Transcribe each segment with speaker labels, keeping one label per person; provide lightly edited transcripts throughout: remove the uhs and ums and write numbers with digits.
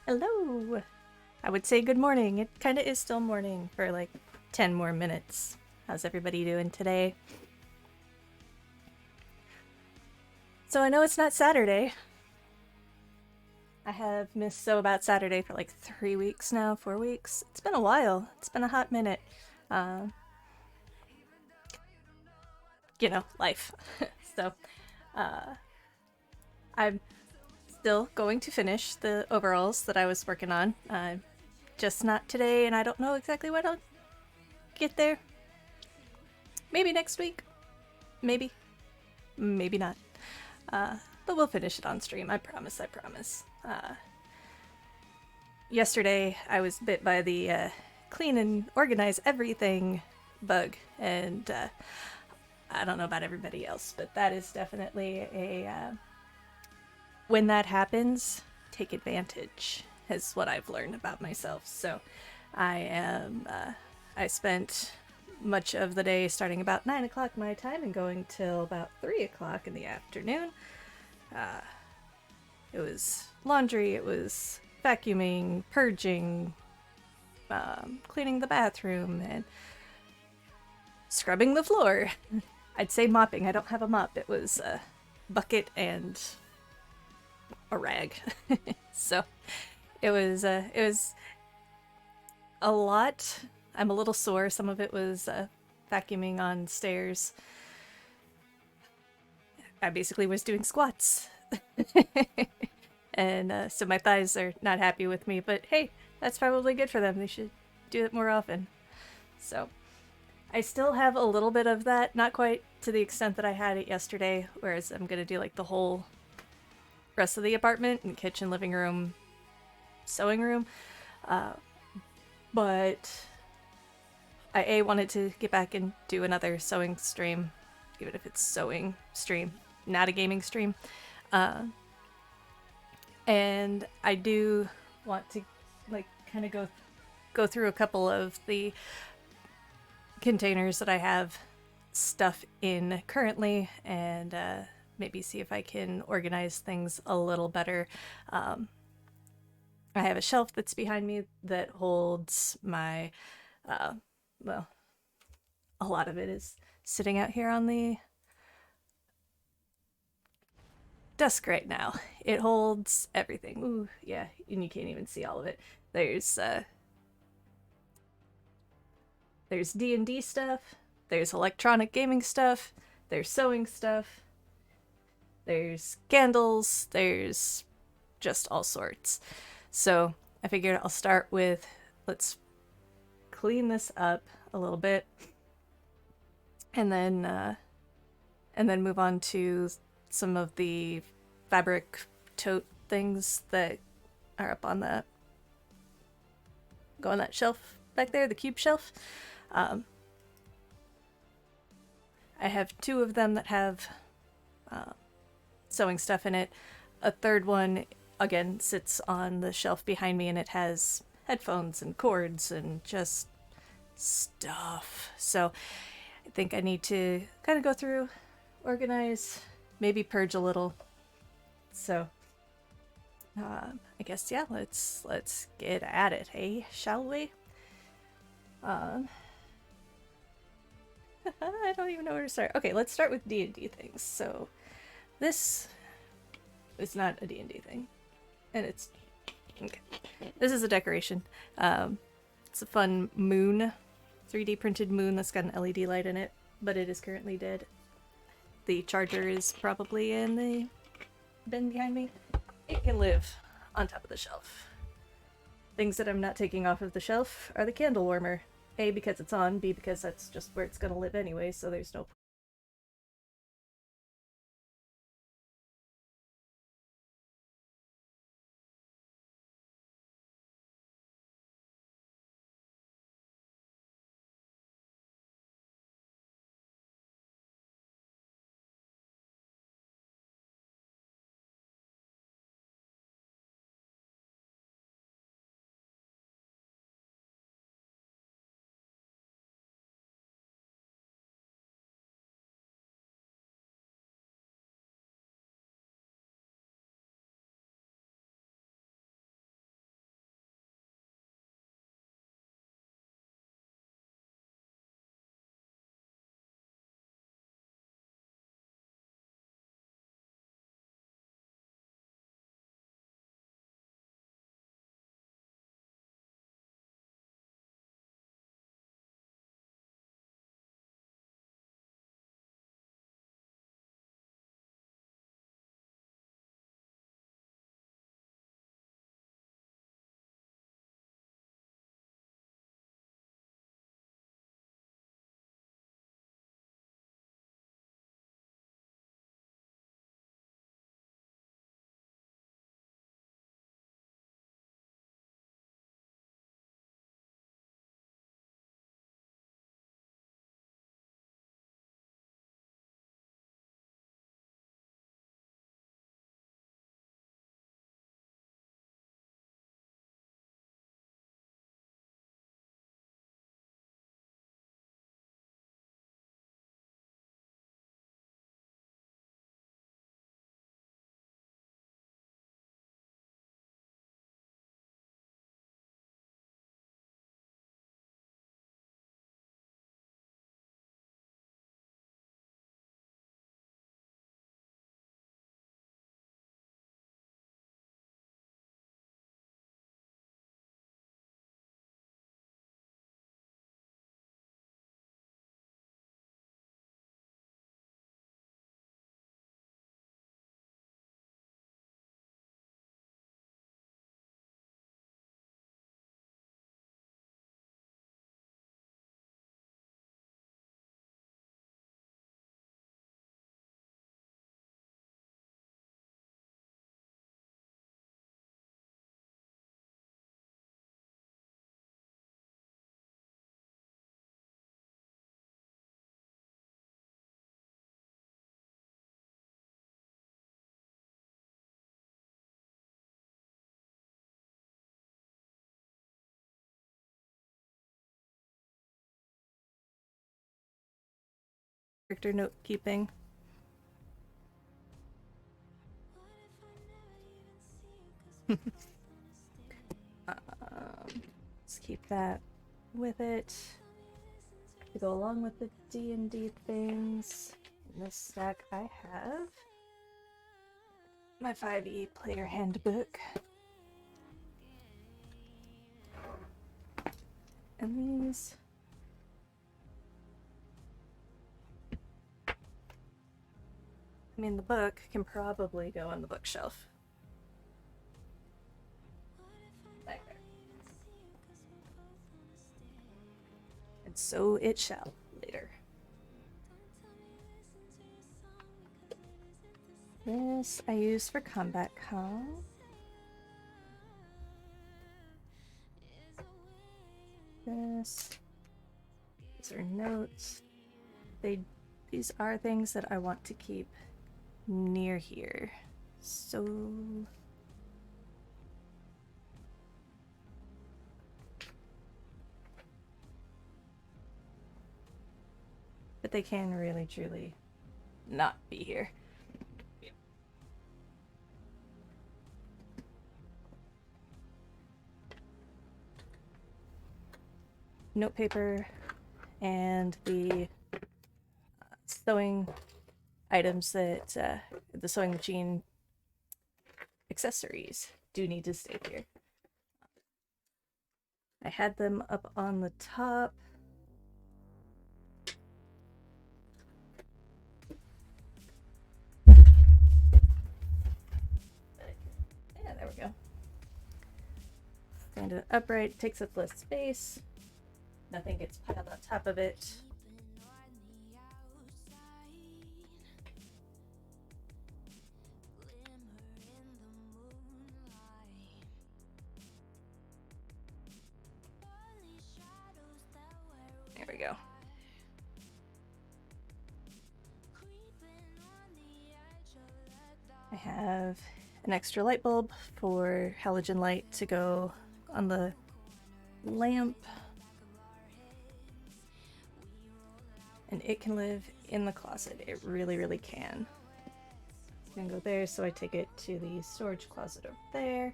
Speaker 1: Hello! I would say good morning. It kind of is still morning for like 10 more minutes. How's everybody doing today? So I know it's not Saturday. I have missed So About Saturday for like 3 weeks now, 4 weeks. It's been a while. It's been a hot minute. Uh, life. So uh, I'm still going to finish the overalls that I was working on. Just not today, and I don't know exactly when I'll get there. Maybe next week. Maybe. Maybe not. Uh, but we'll finish it on stream. I promise. I promise. Yesterday, I was bit by the clean and organize everything bug, and I don't know about everybody else, but that is definitely a when that happens, take advantage. Is what I've learned about myself. So, I spent much of the day starting about 9 o'clock my time and going till about 3 o'clock in the afternoon. Uh, it was laundry, it was vacuuming, purging, cleaning the bathroom, and scrubbing the floor. I'd say mopping. I don't have a mop. It was a bucket and a rag. So it was a lot. I'm a little sore. Some of it was vacuuming on stairs. I basically was doing squats. And so my thighs are not happy with me, but hey, that's probably good for them. They should do it more often. So I still have a little bit of that, not quite to the extent that I had it yesterday, whereas I'm going to do like the whole rest of the apartment and kitchen, living room, sewing room. Uh, but I wanted to get back and do another sewing stream, even if it's sewing stream, not a gaming stream. Uh, and I do want to like kind of go through a couple of the containers that I have stuff in currently, and maybe see if I can organize things a little better. Um, I have a shelf that's behind me that holds my, uh, well, a lot of it is sitting out here on the desk right now. It holds everything. Ooh, yeah, and you can't even see all of it. There's there's D&D stuff, there's electronic gaming stuff, there's sewing stuff, there's candles, there's just all sorts. So I figured I'll start with, let's clean this up a little bit, and then move on to some of the fabric tote things that are up on the go on that shelf back there, the cube shelf. Um, I have two of them that have uh, sewing stuff in it. A third one, again, sits on the shelf behind me, and it has headphones and cords and just stuff. So I think I need to kind of go through, organize, maybe purge a little. So I guess yeah, let's get at it, hey, shall we? Um, I don't even know where to start. Okay, let's start with D&D things. So this is not a D&D thing, and it's okay. This is a decoration. It's a fun moon, 3D printed moon that's got an LED light in it, but it is currently dead. The charger is probably in the bin behind me. It can live on top of the shelf. Things that I'm not taking off of the shelf are the candle warmer. A, because it's on, B, because that's just where it's gonna live anyway, so there's no character note keeping. Let's keep that with it. To go along with the D&D things, in this stack I have my 5e player handbook. And these. I mean, the book can probably go on the bookshelf. Like there. And so it shall later. This I use for combat com. These are notes. These are things that I want to keep near here. So but they can really truly not be here. Note paper and the sewing items that the sewing machine accessories do need to stay here. I had them up on the top. Yeah, there we go. Stand it upright, takes up less space. Nothing gets piled on top of it. There we go. I have an extra light bulb for halogen light to go on the lamp. And it can live in the closet. It really, really can. It's gonna go there, so I take it to the storage closet over there.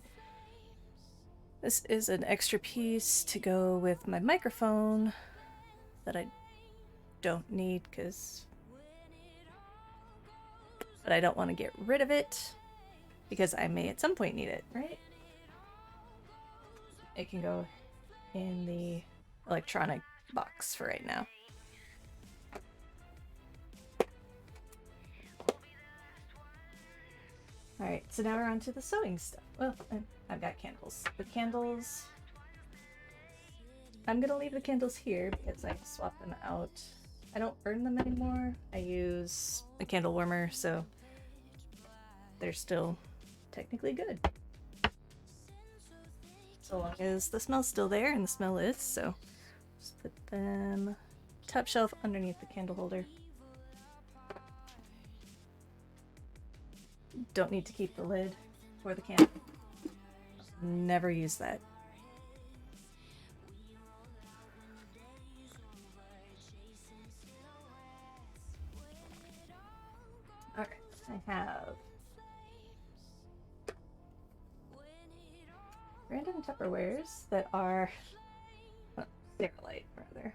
Speaker 1: This is an extra piece to go with my microphone that I don't need but I don't want to get rid of it because I may at some point need it, right? It can go in the electronic box for right now. Alright, so now we're on to the sewing stuff. Well, I've got candles. The candles... I'm gonna leave the candles here because I swap them out. I don't burn them anymore. I use a candle warmer, so they're still technically good. So long as the smell's still there, and the smell is, so just put them top shelf underneath the candle holder. Don't need to keep the lid for the candle. Never use that. Alright, I have random Tupperwares that are Light, rather.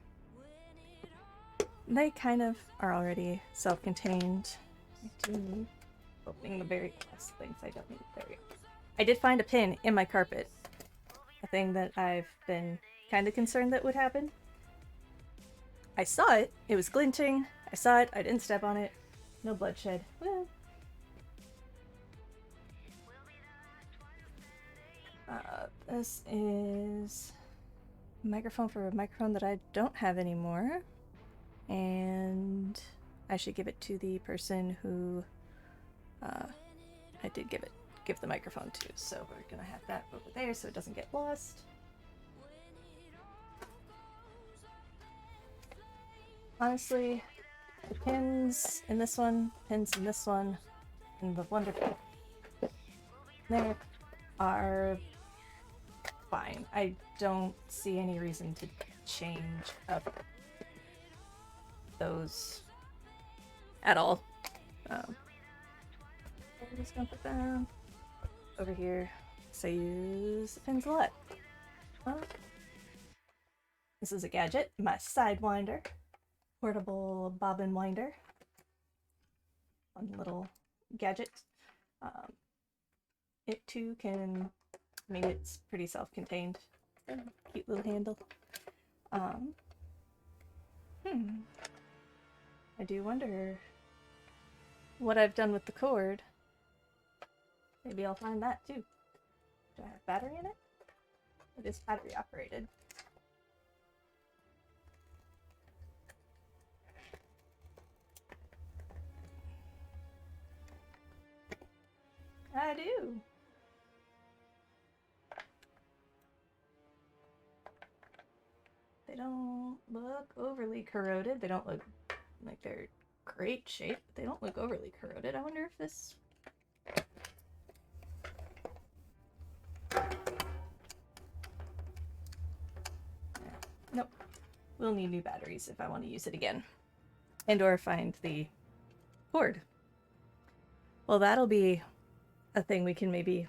Speaker 1: They kind of are already self-contained. I do opening the very last things I don't need. There we go. I did find a pin in my carpet. A thing that I've been kind of concerned that would happen. I saw it. It was glinting. I saw it. I didn't step on it. No bloodshed. Well. This is a microphone for a microphone that I don't have anymore. And I should give it to the person who I did give the microphone to. So we're gonna have that over there so it doesn't get lost. Honestly, the pins in this one, pins in this one, and the wonderful there are fine. I don't see any reason to change up those at all. I'm just gonna put them over here. So I use the pins a lot. This is a gadget, my sidewinder, portable bobbin winder. One little gadget. It too can, I mean, it's pretty self-contained. Cute little handle. I do wonder what I've done with the cord. Maybe I'll find that too. Do I have battery in it? It is battery operated. I do. They don't look overly corroded. They don't look like they're great shape. They don't look overly corroded. I wonder if this... Nope. We'll need new batteries if I want to use it again. And or find the cord. Well, that'll be a thing we can maybe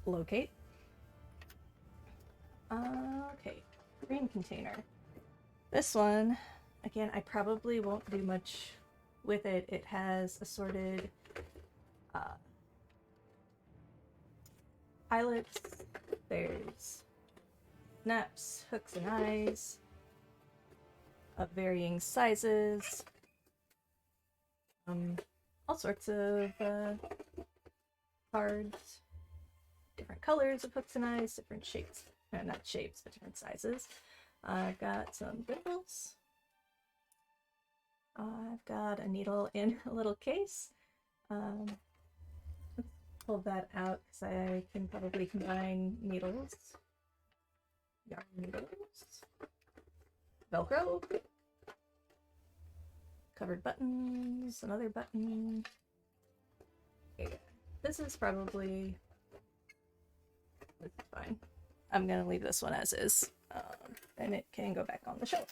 Speaker 1: locate. Okay, green container. This one, again, I probably won't do much with it. It has assorted eyelets. There's snaps, hooks, and eyes of varying sizes. All sorts of cards, different colors of hooks and eyes, different shapes. No, not shapes, but different sizes. I've got some thimbles. I've got a needle in a little case. Let's pull that out because I can probably combine needles, yarn needles, Velcro, covered buttons, another button. Okay. This is probably... This is fine. I'm gonna leave this one as is, and it can go back on the shelf.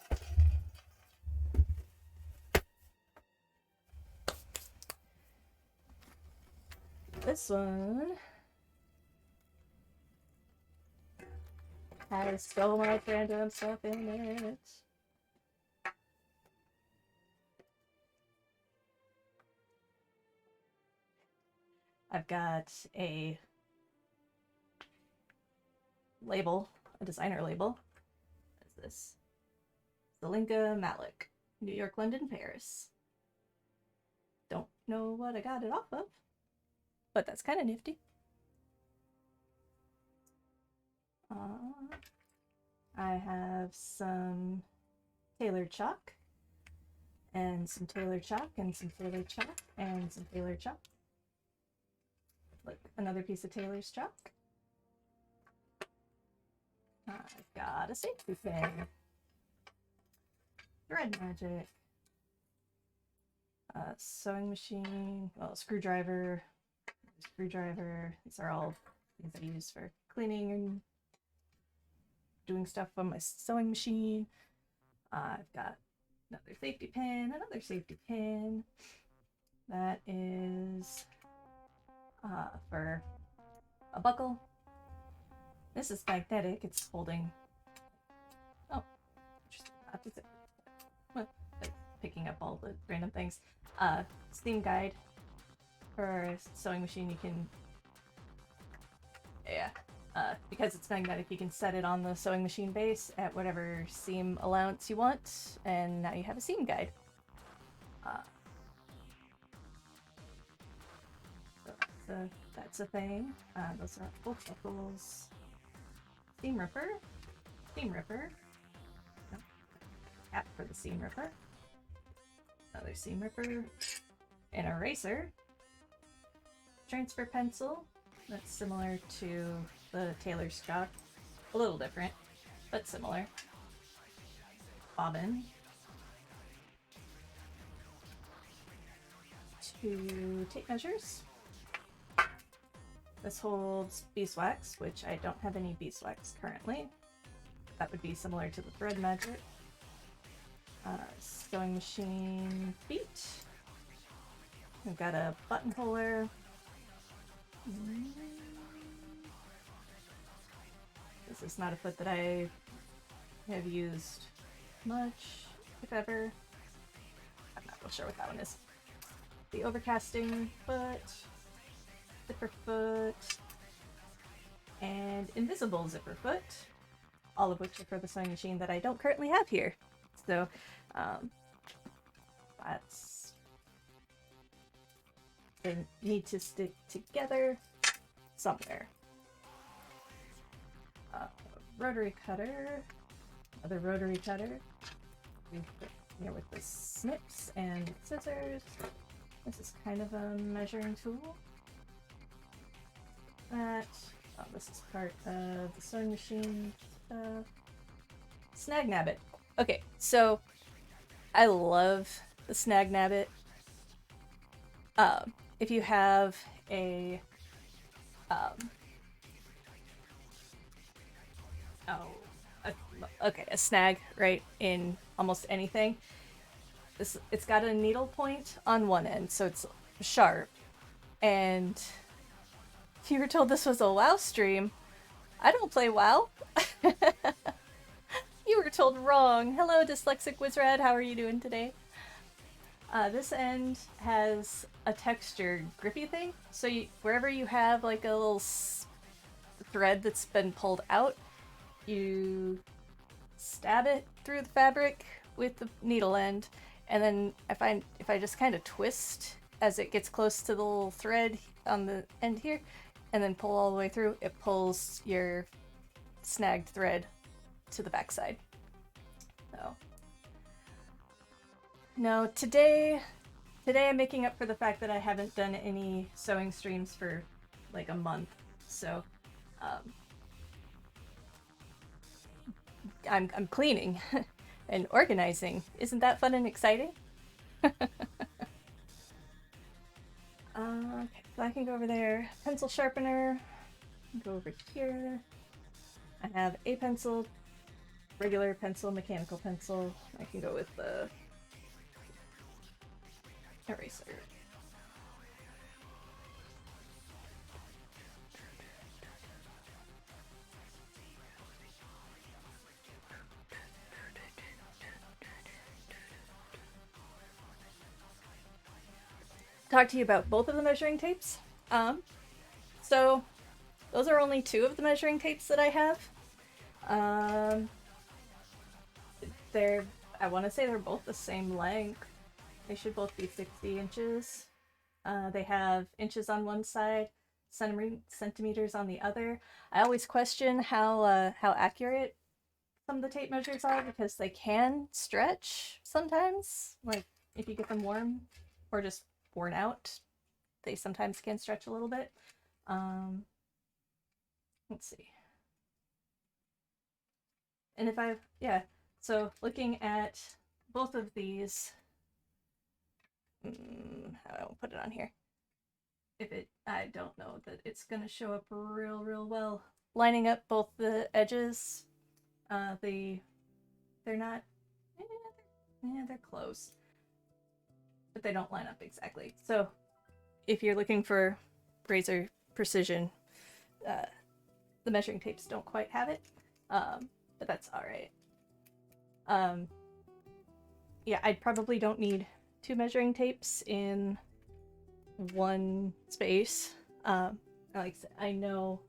Speaker 1: This one has so much random stuff in it. I've got a label, a designer label. What is this? Zelinka Malik, New York, London, Paris. Don't know what I got it off of, but that's kind of nifty. I have some tailored chalk, and some tailored chalk, and some tailored chalk, and some tailored chalk. Look, another piece of tailor's chalk. I've got a safety pin, thread magic, a sewing machine, well, a screwdriver. These are all things I use for cleaning and doing stuff on my sewing machine. I've got another safety pin, another safety pin. That is for a buckle. This is magnetic. It's holding... Oh, interesting. Opposite. What? Picking up all the random things. Steam guide. For a sewing machine, you can... Yeah. Because it's magnetic, you can set it on the sewing machine base at whatever seam allowance you want, and now you have a seam guide. So that's a thing. Those are both buckles. Seam ripper. No. Cap for the seam ripper. Another seam ripper. An eraser. Transfer pencil. That's similar to the tailor's chalk. A little different, but similar. Bobbin. 2 tape measures. This holds beeswax, which I don't have any beeswax currently. That would be similar to the thread magic. Sewing machine feet. We've got a buttonholer. This is not a foot that I have used much, if ever. I'm not real sure what that one is. The overcasting foot, zipper foot, and invisible zipper foot, all of which are for the sewing machine that I don't currently have here. So that's, they need to stick together somewhere. Rotary cutter, another rotary cutter. Here with the snips and scissors. This is kind of a measuring tool. This is part of the sewing machine stuff. Snag nabbit. Okay, so I love the snag nabbit. If you have a a snag, right, in almost anything. It's got a needle point on one end, so it's sharp. And if you were told this was a WoW stream, I don't play WoW. You were told wrong. Hello, Dyslexic Wizrad, how are you doing today? This end has a textured grippy thing, so wherever you have like a little thread that's been pulled out, you stab it through the fabric with the needle end, and then if I just kind of twist as it gets close to the little thread on the end here, and then pull all the way through, it pulls your snagged thread to the backside. So, no, today I'm making up for the fact that I haven't done any sewing streams for like a month, so I'm cleaning and organizing. Isn't that fun and exciting? Okay, so I can go over there. Pencil sharpener. Go over here. I have a pencil, regular pencil, mechanical pencil. I can go with the eraser. Talk to you about both of the measuring tapes. So those are only two of the measuring tapes that I have. I want to say they're both the same length. They should both be 60 inches. They have inches on one side, centimeters on the other. I always question how accurate some of the tape measures are because they can stretch sometimes. Like if you get them warm or just worn out, they sometimes can stretch a little bit. Let's see. And so looking at both of these, how do I put it on here? I don't know that it's gonna show up real well. Lining up both the edges, they're not, they're close, but they don't line up exactly. So if you're looking for razor precision, the measuring tapes don't quite have it, but that's all right. Yeah, I probably don't need two measuring tapes in one space. Like I said, I know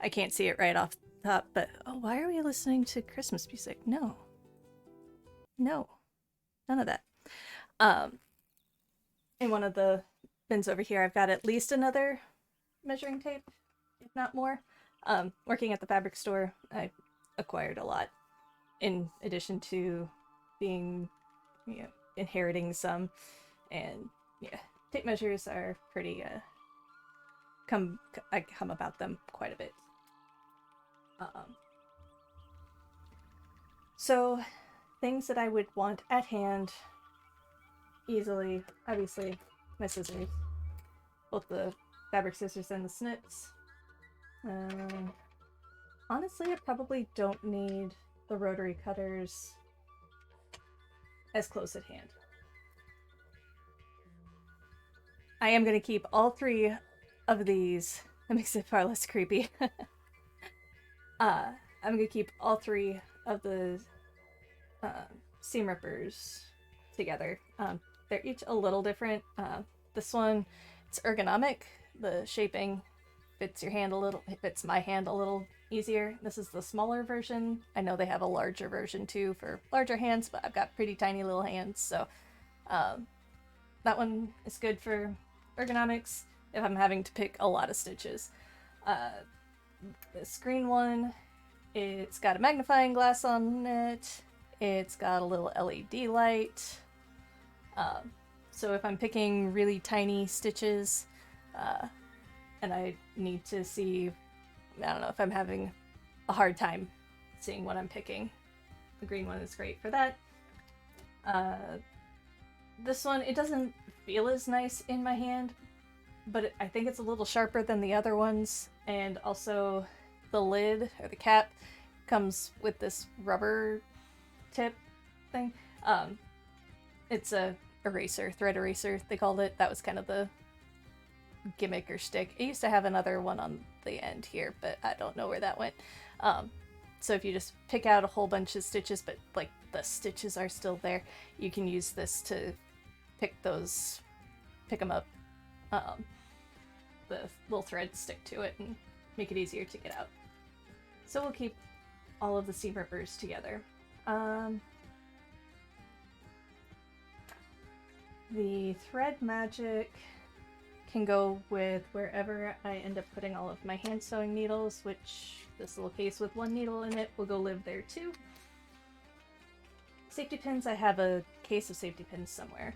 Speaker 1: I can't see it right off the top, but why are we listening to Christmas music? No, none of that. In one of the bins over here, I've got at least another measuring tape, if not more. Working at the fabric store, I acquired a lot in addition to being, inheriting some, and tape measures are pretty, I come about them quite a bit. So things that I would want at hand easily, obviously my scissors, both the fabric scissors and the snips. Honestly, I probably don't need the rotary cutters as close at hand. I am going to keep all 3 of these. That makes it far less creepy. I'm going to keep all 3 of the seam rippers together. They're each a little different. This one, it's ergonomic. The shaping fits your hand a little, it fits my hand a little easier. This is the smaller version. I know they have a larger version too for larger hands, but I've got pretty tiny little hands, so that one is good for ergonomics if I'm having to pick a lot of stitches. This green one, it's got a magnifying glass on it. It's got a little LED light. So if I'm picking really tiny stitches, and I need to see, I don't know, if I'm having a hard time seeing what I'm picking, the green one is great for that. This one, it doesn't feel as nice in my hand, but I think it's a little sharper than the other ones, and also the lid, or the cap, comes with this rubber tip thing. It's a eraser, thread eraser, they called it. That was kind of the gimmick or shtick. It used to have another one on the end here, but I don't know where that went. So if you just pick out a whole bunch of stitches, but like the stitches are still there, you can use this to pick them up. The little threads stick to it and make it easier to get out. So we'll keep all of the seam rippers together. The thread magic can go with wherever I end up putting all of my hand sewing needles, which this little case with 1 needle in it will go live there too. Safety pins, I have a case of safety pins somewhere.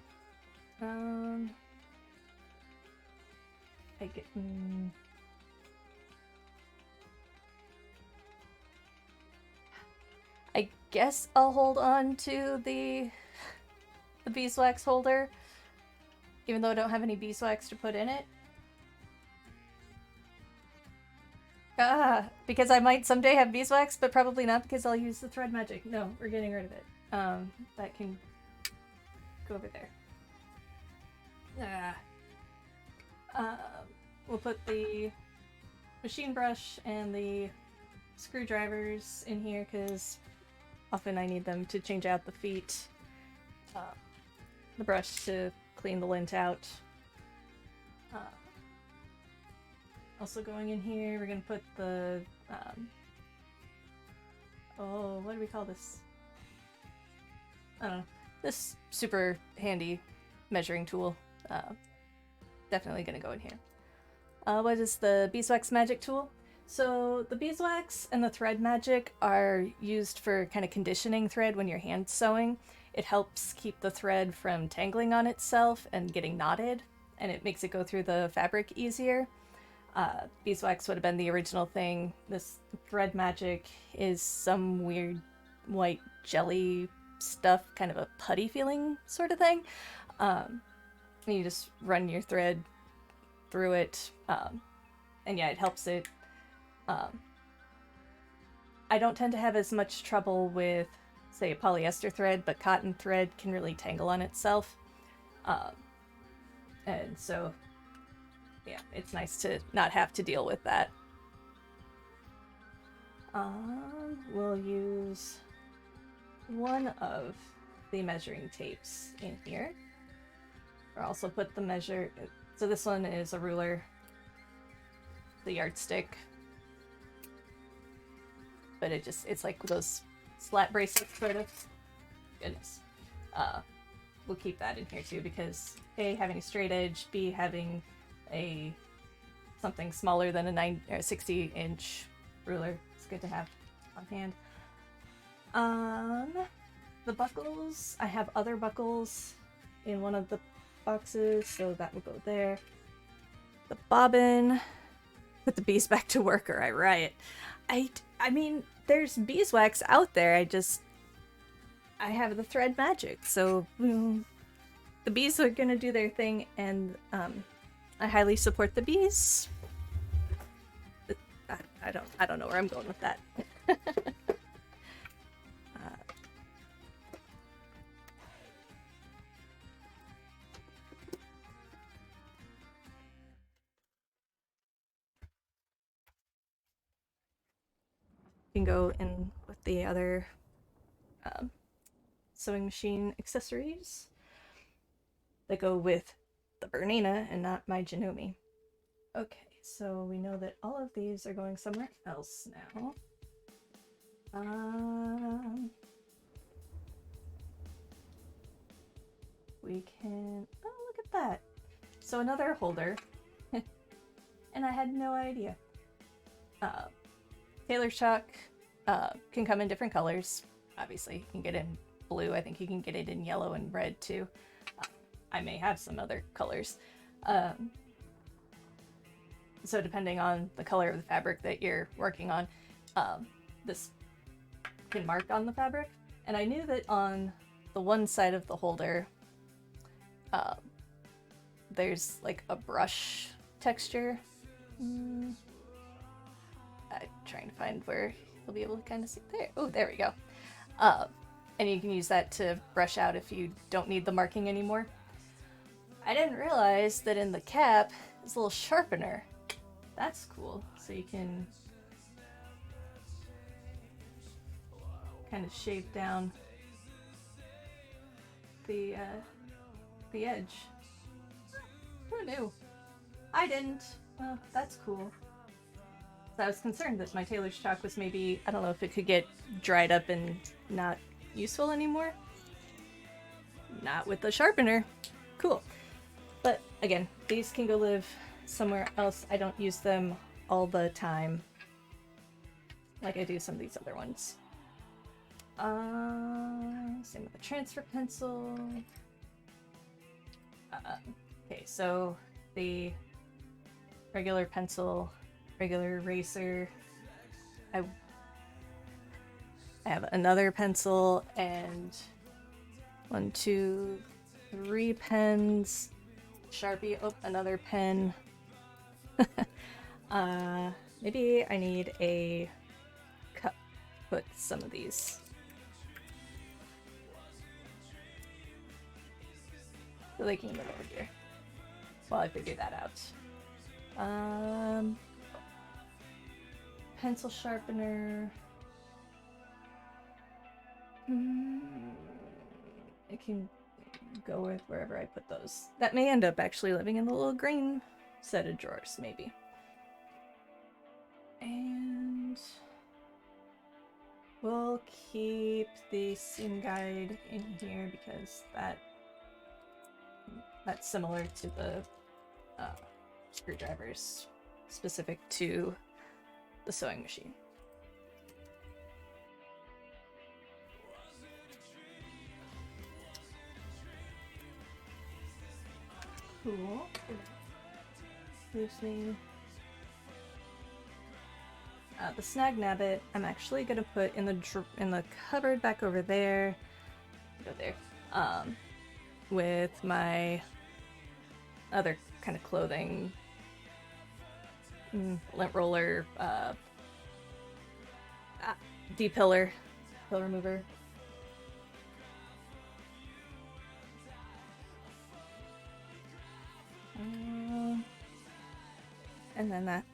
Speaker 1: I guess I'll hold on to the beeswax holder, even though I don't have any beeswax to put in it. Because I might someday have beeswax, but probably not because I'll use the thread magic. No, we're getting rid of it. That can go over there. We'll put the machine brush and the screwdrivers in here because often I need them to change out the feet. The brush to clean the lint out. Also going in here, we're gonna put the, what do we call this? I don't know. This super handy measuring tool. Definitely gonna go in here. What is the beeswax magic tool? So the beeswax and the thread magic are used for kind of conditioning thread when you're hand sewing. It helps keep the thread from tangling on itself and getting knotted, and it makes it go through the fabric easier. Beeswax would have been the original thing. This thread magic is some weird white jelly stuff, kind of a putty feeling sort of thing. You just run your thread through it, and yeah, it helps it. I don't tend to have as much trouble with, say, a polyester thread, but cotton thread can really tangle on itself. And so, yeah, it's nice to not have to deal with that. We'll use one of the measuring tapes in here. Or also put the measure, so this one is a ruler, the yardstick. But it's like those slat bracelets, sort of. Goodness. We'll keep that in here too, because A, having a straight edge, B, having something smaller than a 60-inch ruler. It's good to have on hand. The buckles, I have other buckles in one of the boxes, so that will go there. The bobbin, put the bees back to work or I riot. I mean, there's beeswax out there, I have the thread magic, so the bees are gonna do their thing, and I highly support the bees. I don't know where I'm going with that. can go in with the other um, sewing machine accessories that go with the Bernina and not my Janumi. Okay, so we know that all of these are going somewhere else now. Um, we can. Oh, look at that! So another holder, and I had no idea. Uh, Taylor Chalk can come in different colors. Obviously, you can get it in blue. I think you can get it in yellow and red too. I may have some other colors. So depending on the color of the fabric that you're working on, this can mark on the fabric. And I knew that on the one side of the holder, there's like a brush texture. I'm trying to find where you'll be able to kind of see there. Oh, there we go. And you can use that to brush out if you don't need the marking anymore. I didn't realize that in the cap is a little sharpener. That's cool. So you can kind of shape down the edge. Who knew? I didn't. Well, that's cool. So I was concerned that my tailor's chalk was maybe, I don't know if it could get dried up and not useful anymore. Not with the sharpener. Cool. But again, these can go live somewhere else. I don't use them all the time like I do some of these other ones. Same with the transfer pencil. Okay, so the regular pencil, regular eraser. I have another pencil and 1, 2, 3 pens. Sharpie, oh, another pen. Maybe I need a cup to put some of these. So they can live over here while I figure that out. Pencil sharpener. It can go with wherever I put those. That may end up actually living in the little green set of drawers, maybe. And we'll keep the seam guide in here because that's similar to the screwdrivers specific to the sewing machine. Cool. Leaves me. The snag nabbit I'm actually gonna put in the cupboard back over there. Go there. With my other kind of clothing, lint roller, pill remover. And then that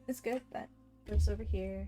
Speaker 1: is good. That goes over here.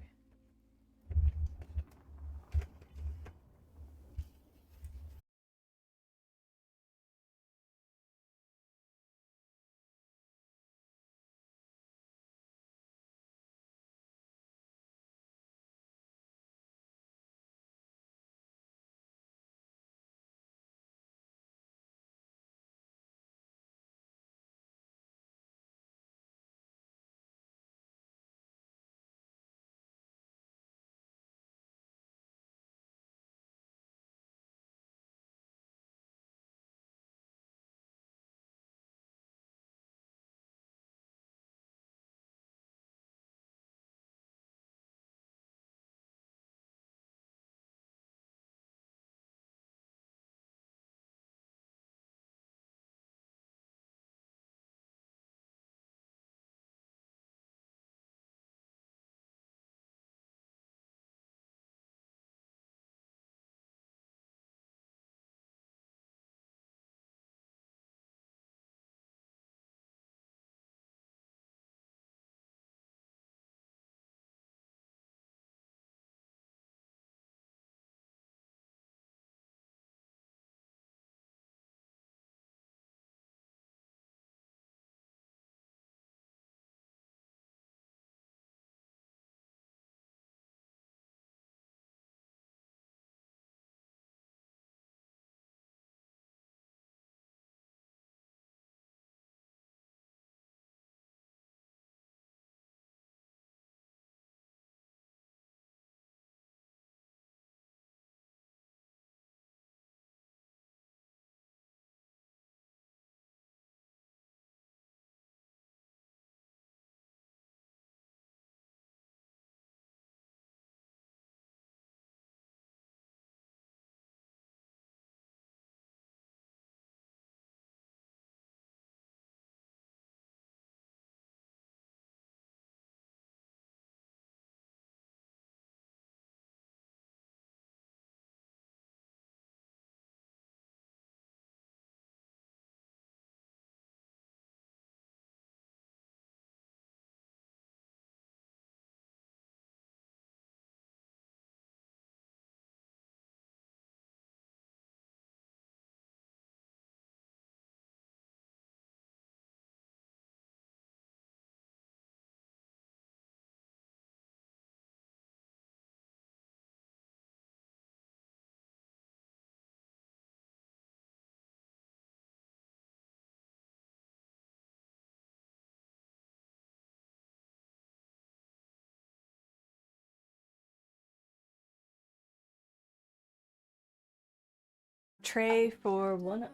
Speaker 1: tray for one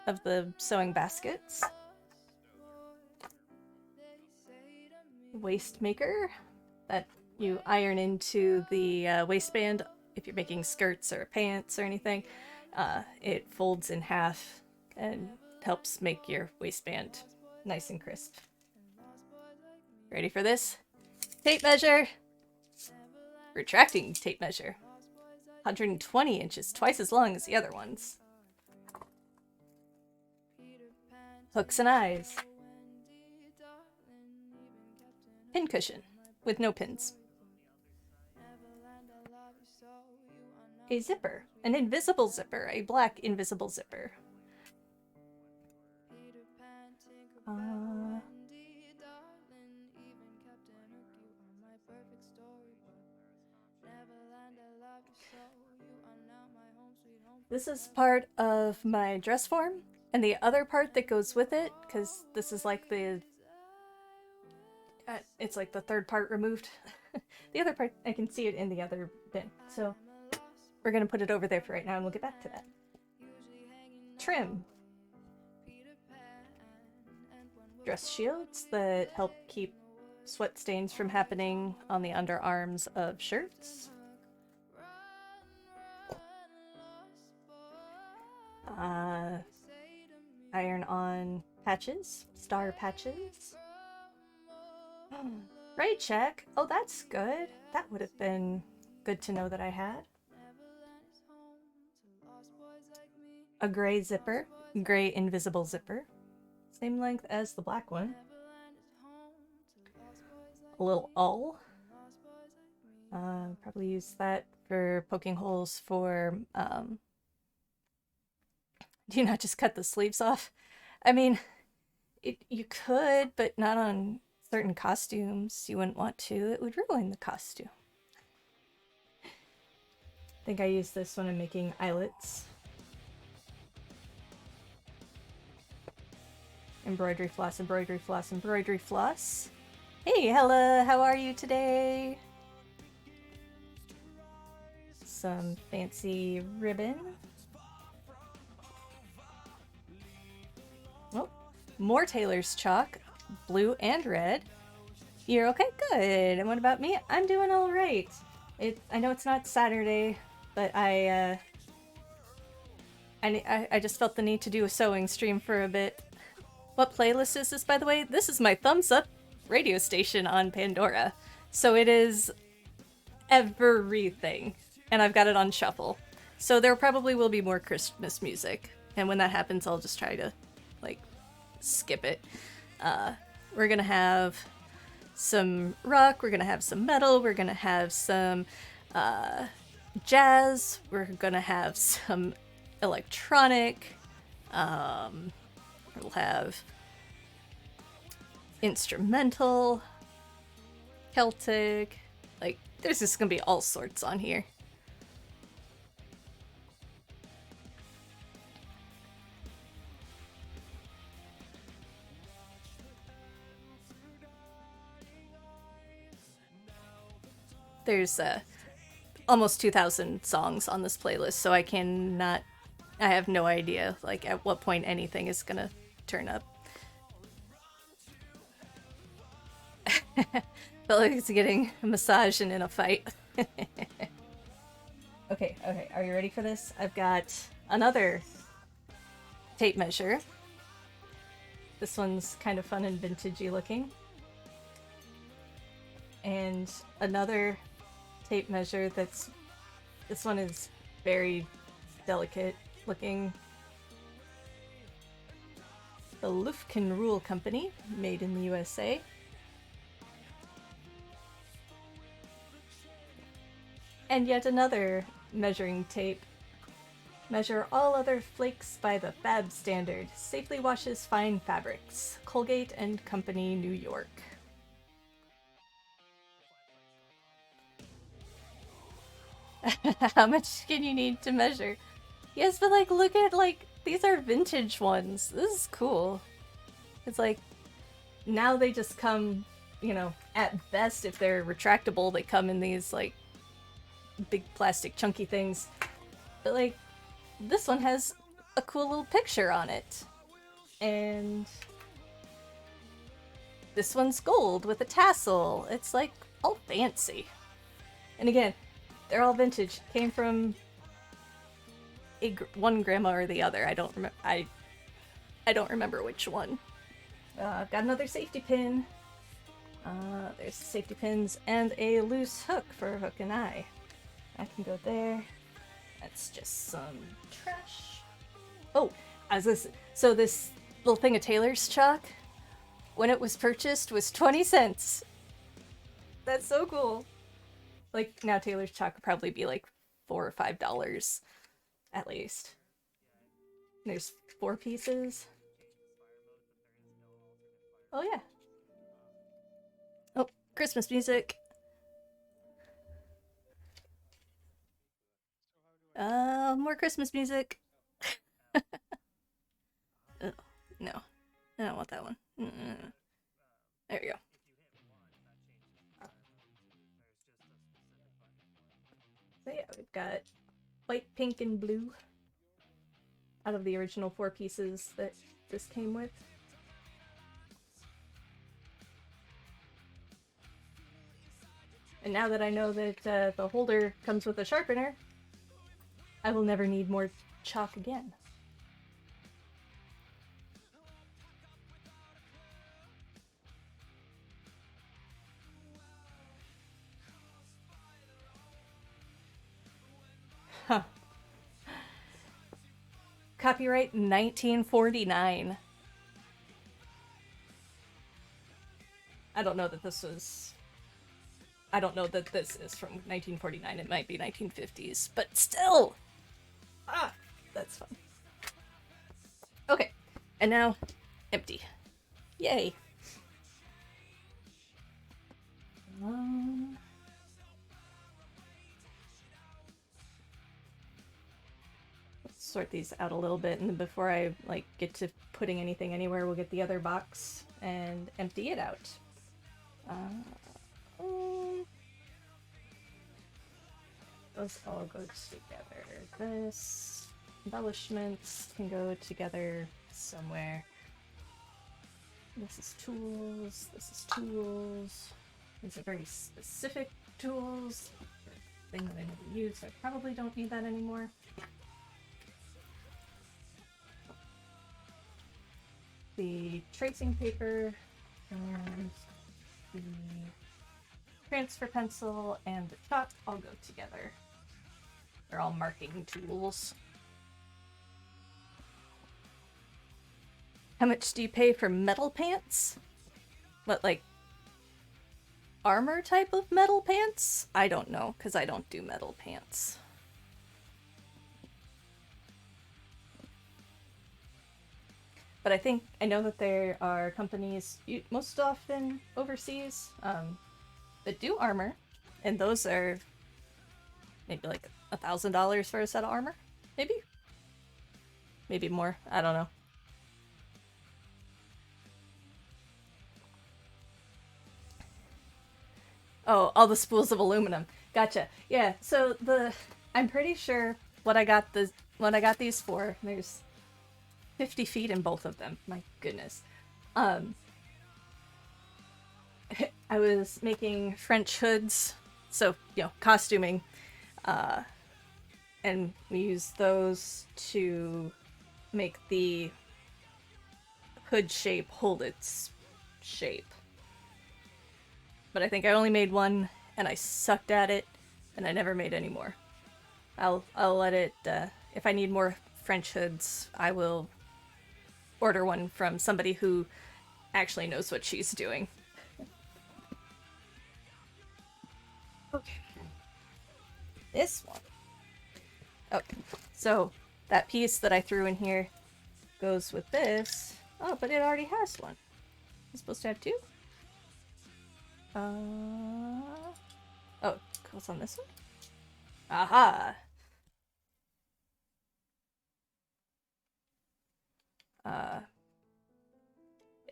Speaker 1: of the sewing baskets. Waist maker that you iron into the waistband if you're making skirts or pants or anything. It folds in half and helps make your waistband nice and crisp. Ready for this? Tape measure! Retracting tape measure. 120 inches, twice as long as the other ones. Hooks and eyes. Pin cushion with no pins. A zipper, an invisible zipper, a black invisible zipper. This is part of my dress form, and the other part that goes with it, because this is like the it's like the third part removed. The other part, I can see it in the other bin. So we're going to put it over there for right now and we'll get back to that. Trim. Dress shields that help keep sweat stains from happening on the underarms of shirts. Iron-on patches. Star patches. Right check. Oh, that's good. That would have been good to know that I had. A gray zipper. Gray invisible zipper. Same length as the black one. A little awl. Probably use that for poking holes for, do you not just cut the sleeves off? I mean, you could, but not on certain costumes. You wouldn't want to. It would ruin the costume. I think I use this when I'm making eyelets. Embroidery floss, embroidery floss, embroidery floss. Hey, Hella, how are you today? Some fancy ribbon. Oh, more Taylor's chalk, blue and red. You're okay? Good. And what about me? I'm doing all right. I know it's not Saturday, but I just felt the need to do a sewing stream for a bit. What playlist is this, by the way? This is my thumbs up radio station on Pandora. So it is everything. And I've got it on shuffle. So there probably will be more Christmas music. And when that happens, I'll just try to, like, skip it. We're gonna have some rock, we're gonna have some metal, we're gonna have some jazz, we're gonna have some electronic, we'll have instrumental, Celtic, like, there's just gonna be all sorts on here. There's almost 2,000 songs on this playlist, so I have no idea, like, at what point anything is gonna turn up. Felt like it's getting a massage and in a fight. Okay, are you ready for this? I've got another tape measure. This one's kind of fun and vintagey looking. And another tape measure this one is very delicate looking. The Lufkin Rule Company, made in the USA. And yet another measuring tape. Measure all other flakes by the Fab standard. Safely washes fine fabrics. Colgate and Company, New York. How much can you need to measure? Yes, but like, look at, like, these are vintage ones. This is cool. It's like, now they just come, you know, at best, if they're retractable, they come in these, like, big plastic chunky things. But, like, this one has a cool little picture on it. And this one's gold with a tassel. It's like all fancy. And again, they're all vintage. Came from one grandma or the other. I don't remember. I don't remember which one. Got another safety pin. There's safety pins and a loose hook for a hook and eye. That can go there. That's just some trash. Oh, so this little thing of Taylor's chalk, when it was purchased, was 20 cents. That's so cool. Like, now Taylor's chalk would probably be like $4 or $5 at least. There's 4 pieces. Oh yeah. Oh, Christmas music. More Christmas music. Oh, no. I don't want that one. There we go. So yeah, we've got white, pink, and blue out of the original 4 pieces that this came with. And now that I know that the holder comes with a sharpener, I will never need more chalk again. Huh. Copyright 1949. I don't know that this is from 1949. It might be 1950s, but still! Ah, that's fun. Okay, and now empty. Yay. Let's sort these out a little bit, and then before I get to putting anything anywhere, we'll get the other box and empty it out. Those all go together. This embellishments can go together somewhere. This is tools. This is tools. These are very specific tools. Thing that I never use. I probably don't need that anymore. The tracing paper and the transfer pencil and the chalk all go together. They're all marking tools. How much do you pay for metal pants? What, like armor type of metal pants? I don't know, because I don't do metal pants. But I know that there are companies, most often overseas, that do armor, and those are maybe like $1,000 for a set of armor, maybe more. I don't know. Oh, all the spools of aluminum. Gotcha. Yeah. So I'm pretty sure what I got these for. There's 50 feet in both of them. My goodness. I was making French hoods, so costuming, and we use those to make the hood shape hold its shape. But I think I only made one, and I sucked at it, and I never made any more. I'll let it. If I need more French hoods, I will order one from somebody who actually knows what she's doing. Okay. This one. Okay. So that piece that I threw in here goes with this. Oh, but it already has one. It's supposed to have 2? Oh, goes on this one? Aha!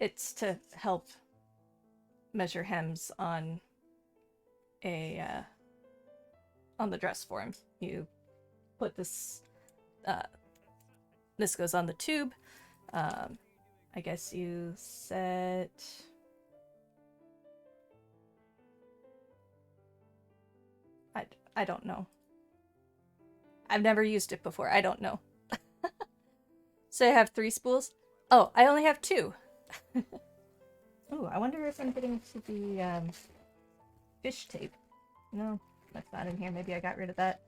Speaker 1: It's to help measure hems on on the dress form. You put this this goes on the tube. I guess you set... I don't know. I've never used it before. I don't know. So I have 3 spools. Oh, I only have 2. Oh, I wonder if I'm getting to the fish tape. No, that's not in here. Maybe I got rid of that.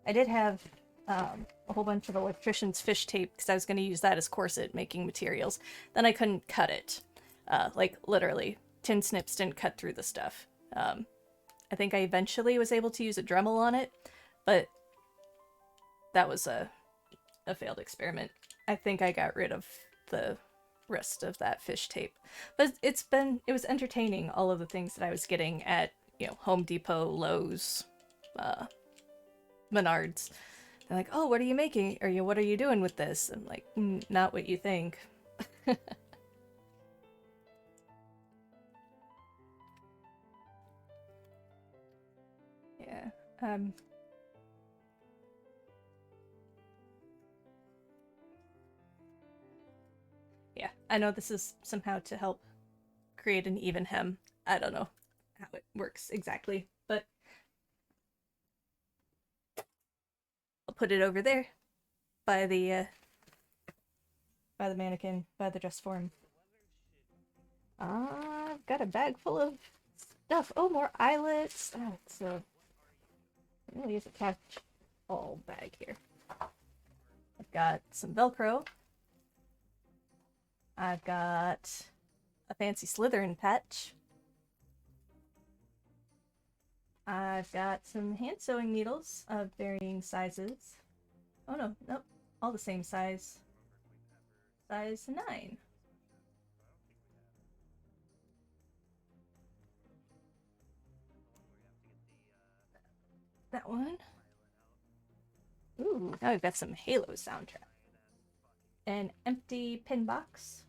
Speaker 1: I did have a whole bunch of electrician's fish tape because I was going to use that as corset making materials. Then I couldn't cut it. Like, literally. Tin snips didn't cut through the stuff. I think I eventually was able to use a Dremel on it, but that was a failed experiment. I think I got rid of the rest of that fish tape. But it was entertaining, all of the things that I was getting at, Home Depot, Lowe's, Menards. They're like, oh, what are you making? Or what are you doing with this? I'm like, not what you think. Yeah. Yeah, I know this is somehow to help create an even hem. I don't know how it works exactly, but I'll put it over there by the mannequin, by the dress form. I've got a bag full of stuff. Oh, more eyelets. Oh, it's really is a catch-all bag here. I've got some Velcro. I've got a fancy Slytherin patch. I've got some hand sewing needles of varying sizes. Oh no, nope, all the same size. Size 9. That one. Ooh, now we've got some Halo soundtrack. An empty pin box.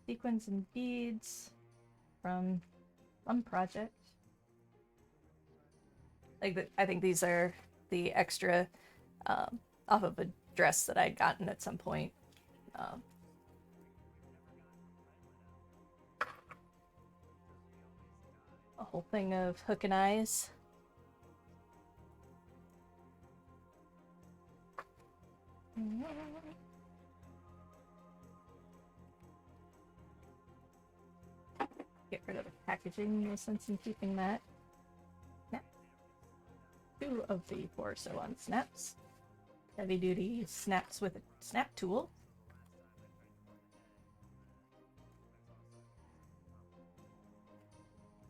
Speaker 1: Sequins and beads from Plum Project. I think these are the extra off of a dress that I'd gotten at some point. A whole thing of hook and eyes. Get rid of the packaging, no sense in keeping that. Snap. 2 of the 4 sew-on snaps. Heavy duty snaps with a snap tool.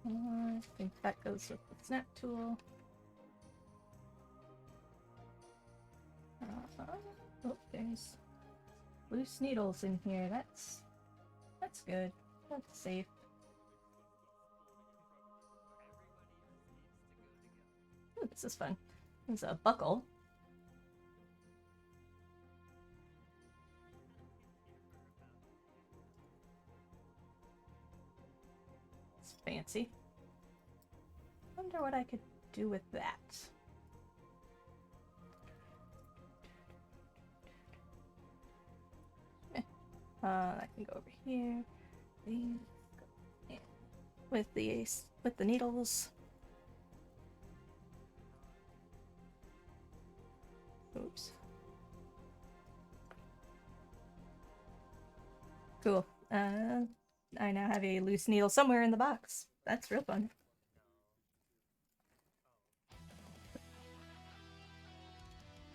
Speaker 1: I think that goes with the snap tool. Oh, there's loose needles in here. That's good. That's safe. Ooh, this is fun. There's a buckle. It's fancy. Wonder what I could do with that. That can go over here. With the needles. Oops. Cool. I now have a loose needle somewhere in the box. That's real fun.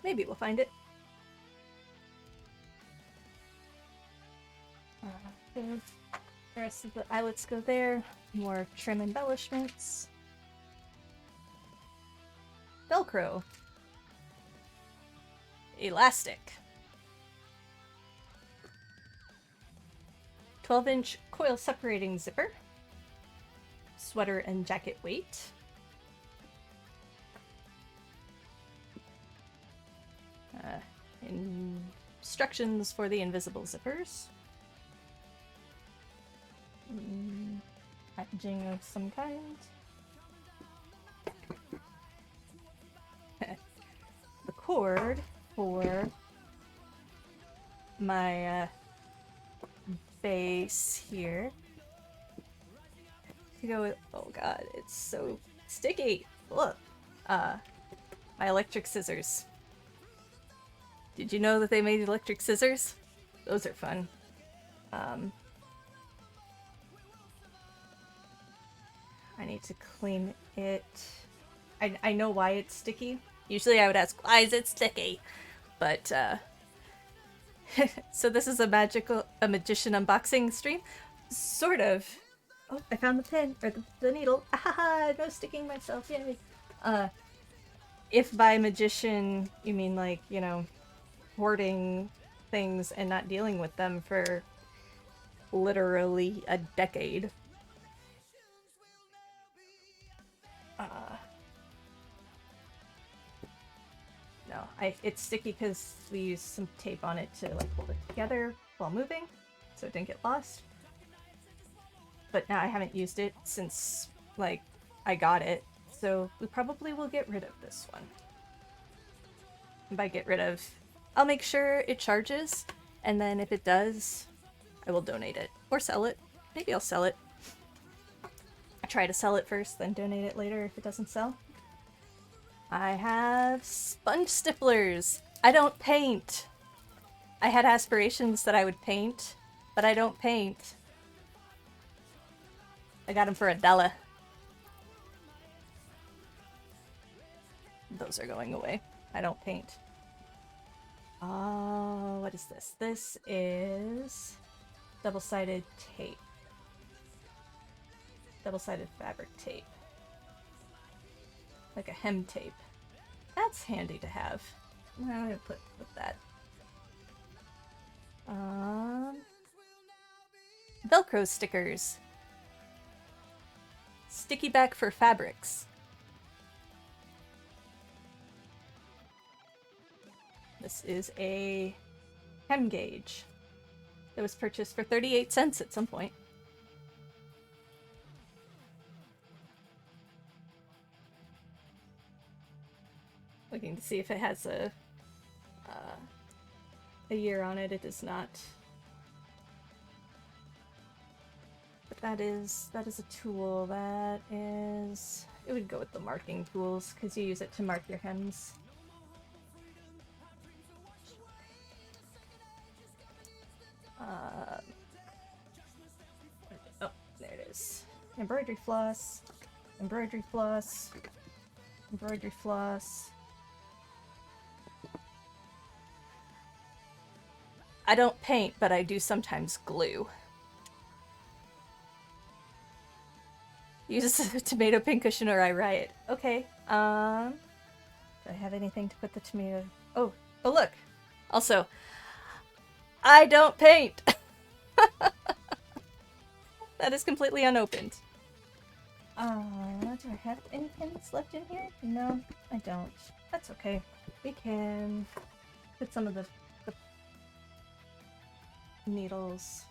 Speaker 1: Maybe we'll find it. The rest of the eyelets go there. More trim embellishments. Velcro. Elastic. 12-inch coil separating zipper. Sweater and jacket weight. Instructions for the invisible zippers. Packaging of some kind. The cord for my base here. To go with, oh god, it's so sticky. Look, my electric scissors. Did you know that they made electric scissors? Those are fun. I need to clean it. I know why it's sticky. Usually I would ask, why is it sticky? But, so this is a magician unboxing stream? Sort of. Oh, I found the pin, or the needle. Ah, no sticking myself, yay. If by magician you mean like, you know, hoarding things and not dealing with them for literally a decade. No, it's sticky because we used some tape on it to like hold it together while moving, so it didn't get lost. But now I haven't used it since like I got it, so we probably will get rid of this one. And by get rid of, I'll make sure it charges, and then if it does, I will donate it or sell it. Maybe I'll sell it. I try to sell it first, then donate it later if it doesn't sell. I have sponge stipplers. I don't paint. I had aspirations that I would paint, but I don't paint. I got them for $1. Those are going away. I don't paint. Oh, what is this? This is double-sided tape. Double-sided fabric tape. Like a hem tape. That's handy to have. I'm gonna put with that. Velcro stickers. Sticky back for fabrics. This is a hem gauge that was purchased for 38 cents at some point. Looking to see if it has a year on it. It does not. But that is a tool. That is, it would go with the marking tools because you use it to mark your hems. Oh, there it is. Embroidery floss, embroidery floss, embroidery floss. I don't paint, but I do sometimes glue. Use a tomato pincushion or I riot. Okay. Do I have anything to put the tomato? Oh, look. Also, I don't paint. That is completely unopened. Do I have any pins left in here? No, I don't. That's okay. We can put some of the needles.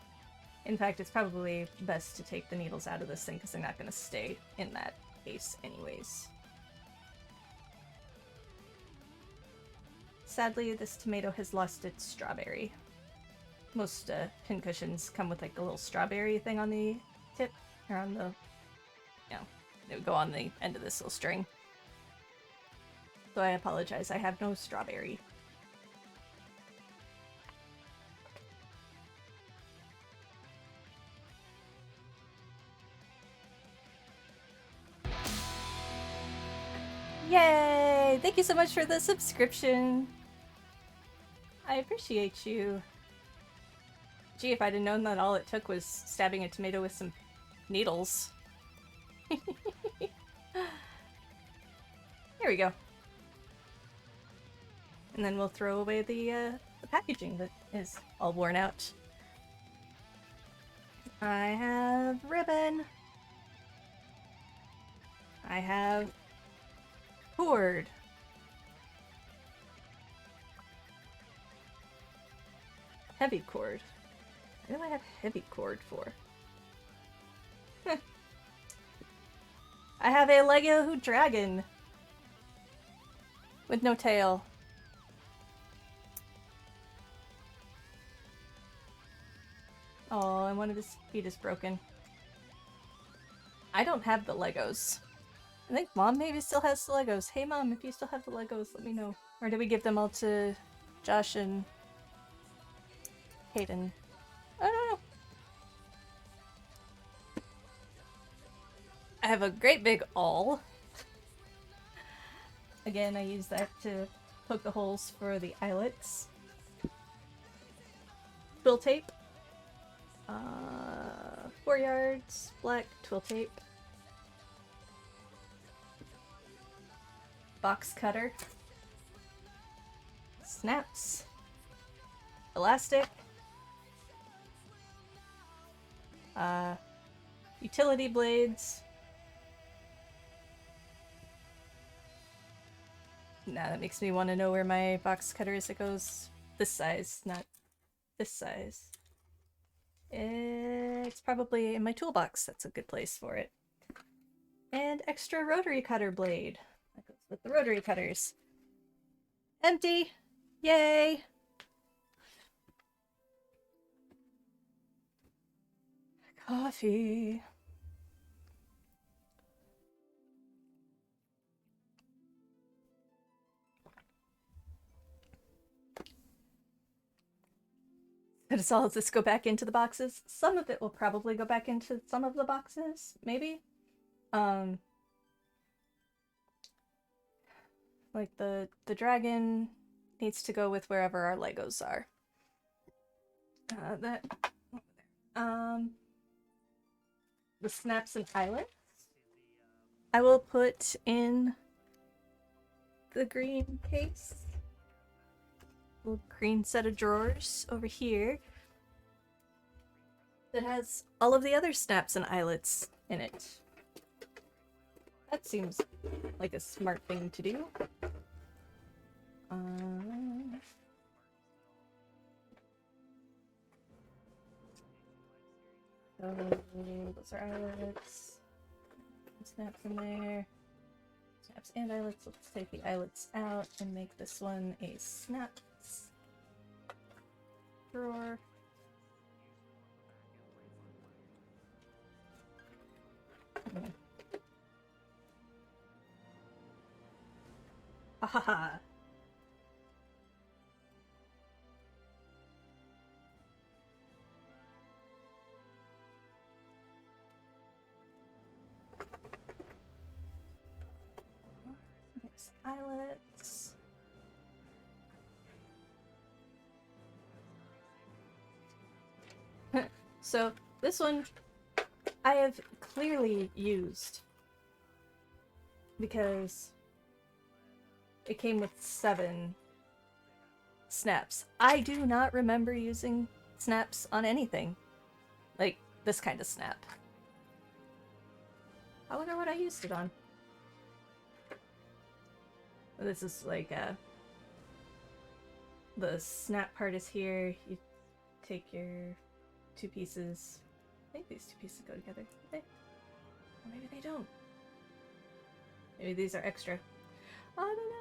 Speaker 1: In fact, it's probably best to take the needles out of this thing because they're not going to stay in that case anyways. Sadly, this tomato has lost its strawberry. Most pincushions come with like a little strawberry thing on the tip, or on the, you know, it would go on the end of this little string. So I apologize, I have no strawberry. Yay! Thank you so much for the subscription. I appreciate you. Gee, if I'd have known that all it took was stabbing a tomato with some needles. Here we go. And then we'll throw away the packaging that is all worn out. I have ribbon. I have cord. Heavy cord. What do I have heavy cord for? I have a Lego dragon with no tail. Oh, and one of his feet is broken. I don't have the Legos. I think Mom maybe still has the Legos. Hey Mom, if you still have the Legos, let me know. Or did we give them all to Josh and Hayden? I don't know. I have a great big awl. Again, I use that to poke the holes for the eyelets. Twill tape. 4 yards, black twill tape. Box cutter. Snaps. Elastic. Utility blades. Now that makes me want to know where my box cutter is. It goes this size, not this size. It's probably in my toolbox. That's a good place for it. And extra rotary cutter blade. That goes with the rotary cutters. Empty! Yay! Coffee. Does all of this go back into the boxes? Some of it will probably go back into some of the boxes, maybe. Like the dragon needs to go with wherever our Legos are. The snaps and eyelets I will put in the green case. Little green set of drawers over here that has all of the other snaps and eyelets in it. That seems like a smart thing to do. So those are eyelets. Snaps in there. Snaps and eyelets. Let's take the eyelets out and make this one a snaps drawer. Ha ha ha. There's eyelets. So this one I have clearly used because it came with 7 snaps. I do not remember using snaps on anything. Like this kind of snap. I wonder what I used it on. This is like the snap part is here. You take your 2 pieces. I think these 2 pieces go together. Or maybe they don't. Maybe these are extra. I don't know.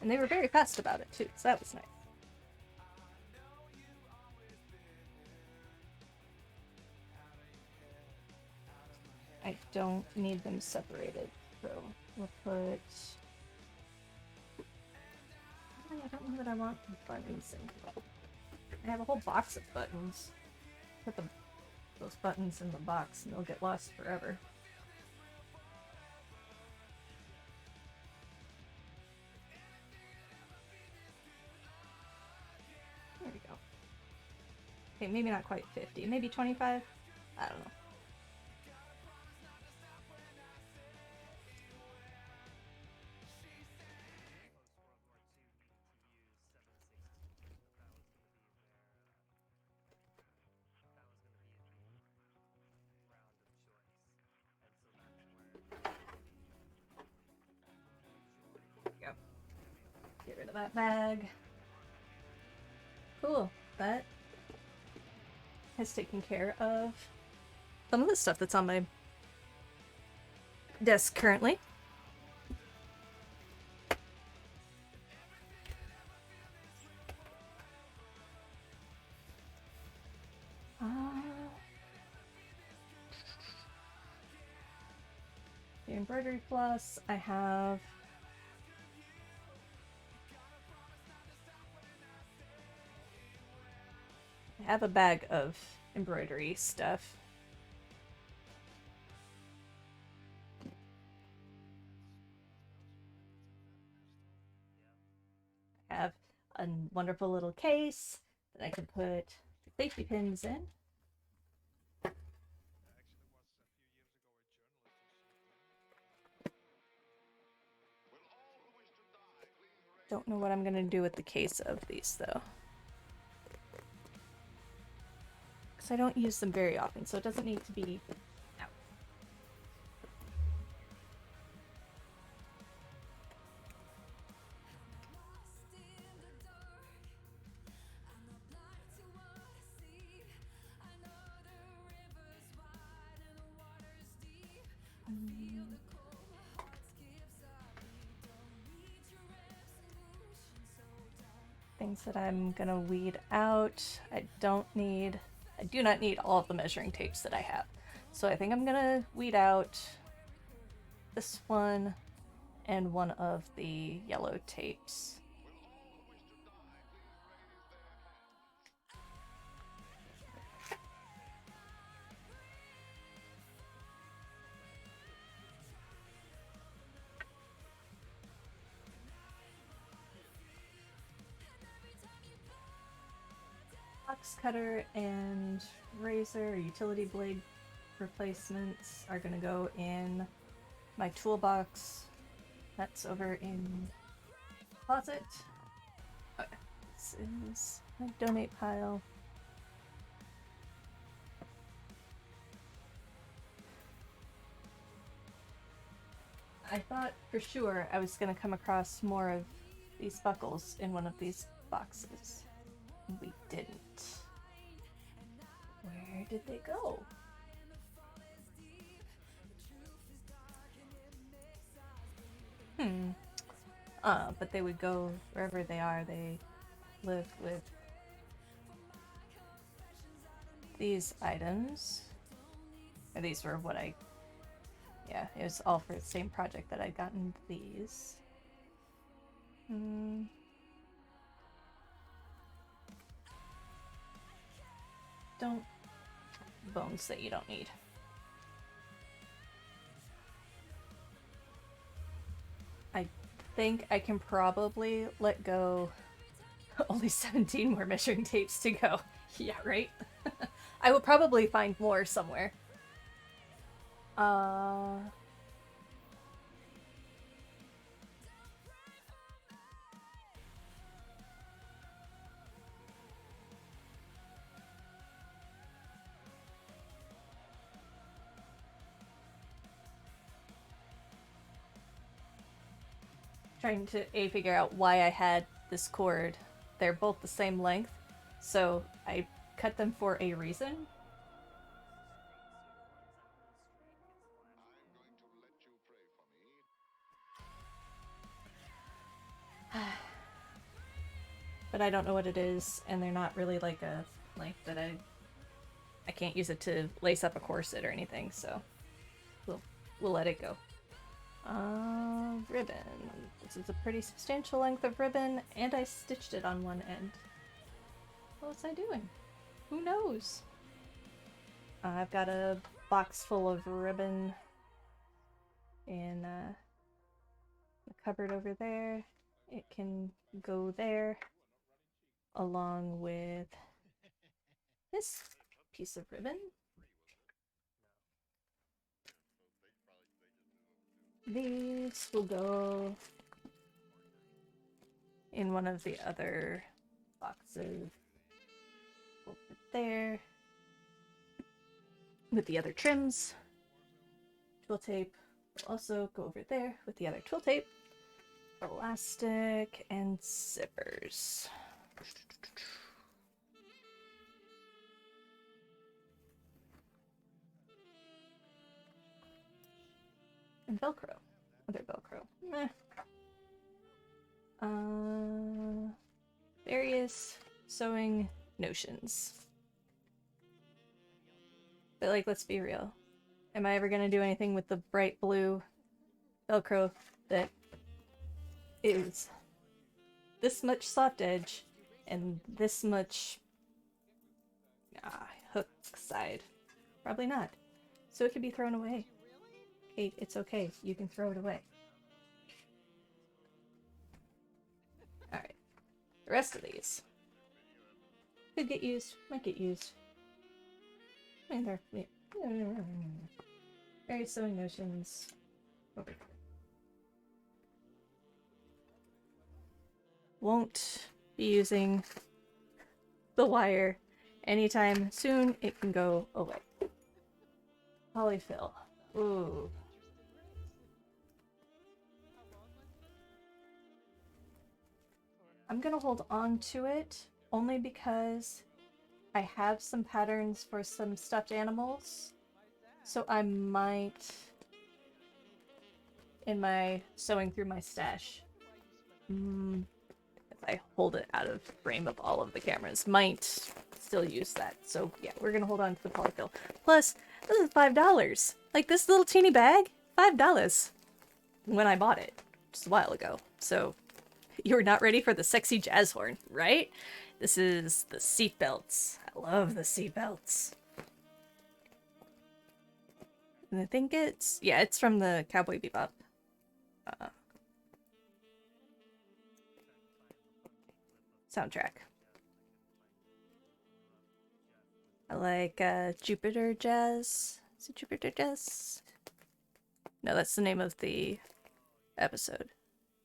Speaker 1: And they were very fast about it too, so that was nice. I don't need them separated, so we'll put... I don't know that I want buttons in. I have a whole box of buttons. Put those buttons in the box and they'll get lost forever. There we go. Okay, maybe not quite 50. Maybe 25? I don't know. Get rid of that bag. Cool. That has taken care of some of the stuff that's on my desk currently. The embroidery floss, I have a bag of embroidery stuff. I have a wonderful little case that I can put safety pins in. Don't know what I'm gonna do with the case of these though. Because I don't use them very often, so it doesn't need to be out. Things that I'm gonna weed out. I do not need all of the measuring tapes that I have. So I think I'm gonna weed out this one and one of the yellow tapes. Box cutter and razor or utility blade replacements are gonna go in my toolbox. That's over in the closet. Okay. This is my donate pile. I thought for sure I was gonna come across more of these buckles in one of these boxes. We didn't. Where did they go? But they would go wherever they are. They live with these items. Or these were what I... Yeah, it was all for the same project that I'd gotten these. Don't... Bones that you don't need. I think I can probably let go. Only 17 more measuring tapes to go. Yeah, right? I will probably find more somewhere. Trying to figure out why I had this cord. They're both the same length, so I cut them for a reason. but I don't know what it is, and they're not really like a length that I can't use it to lace up a corset or anything, so we'll let it go. Ribbon. This is a pretty substantial length of ribbon, and I stitched it on one end. What was I doing? Who knows? I've got a box full of ribbon in the cupboard over there. It can go there along with this piece of ribbon. These will go in one of the other boxes over there with the other trims. Twill tape will also go over there with the other twill tape. Elastic and zippers. And Velcro. Other Velcro. Meh. Various sewing notions. But like, let's be real. Am I ever gonna do anything with the bright blue Velcro that is this much soft edge and this much hook side? Probably not. So it could be thrown away. Kate, it's okay. You can throw it away. Alright. The rest of these could get used, might get used. I mean, they're various sewing notions. Over here. Won't be using the wire anytime soon. It can go away. Polyfill. Ooh. I'm gonna hold on to it only because I have some patterns for some stuffed animals. So I might, in my sewing through my stash, if I hold it out of frame of all of the cameras, might still use that. So yeah, we're gonna hold on to the polyfill. Plus, this is $5. Like this little teeny bag, $5 when I bought it just a while ago. So you're not ready for the sexy jazz horn, right? This is the seat belts. I love the seat belts. And I think it's, yeah, it's from the Cowboy Bebop. Soundtrack. I like Jupiter Jazz. Is it Jupiter Jazz? No, that's the name of the episode.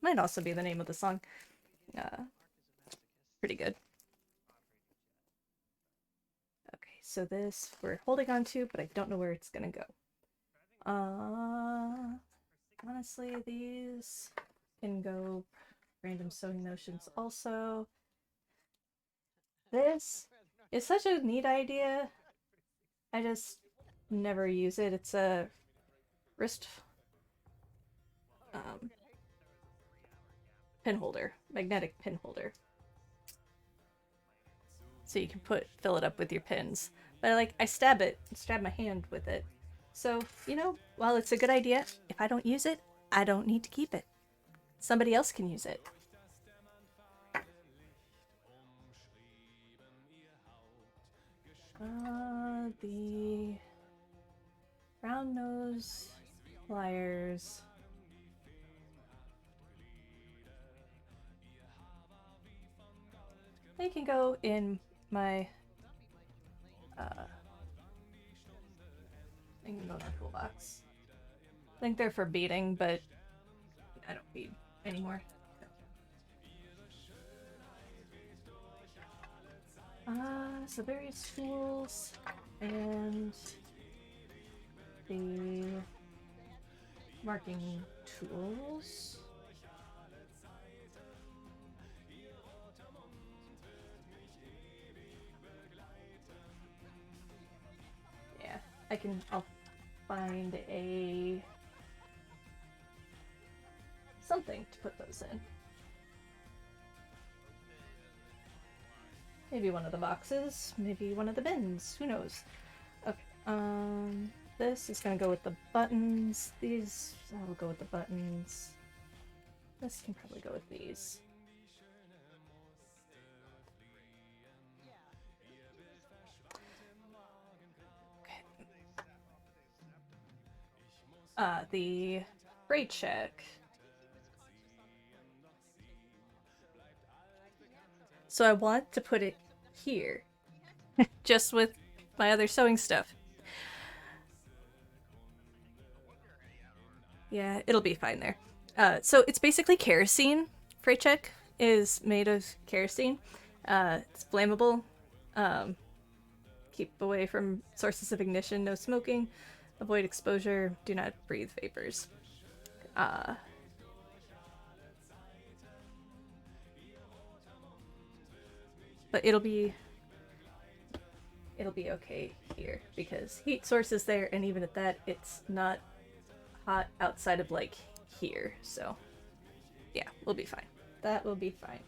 Speaker 1: Might also be the name of the song. Pretty good. Okay, so this we're holding on to, but I don't know where it's gonna go. Honestly, these can go random sewing notions also. This is such a neat idea. I just never use it. It's a wrist pin holder, magnetic pin holder. So you can fill it up with your pins. But I stab my hand with it. So, you know, while it's a good idea, if I don't use it, I don't need to keep it. Somebody else can use it. The round nose pliers. They can go in my they can go in my toolbox. I think they're for beading, but I don't bead anymore. So various tools and the marking tools. Yeah, I'll find something to put those in. Maybe one of the boxes, maybe one of the bins, who knows? Okay, this is gonna go with the buttons. These, I'll go with the buttons. This can probably go with these. Okay. The freight check. So I want to put it here, just with my other sewing stuff. Yeah, it'll be fine there. So it's basically kerosene. Freight check is made of kerosene. It's flammable. Um, keep away from sources of ignition. No smoking. Avoid exposure. Do not breathe vapors. But it'll be okay here because heat source is there, and even at that, it's not hot outside of like here. So yeah, we'll be fine. That will be fine.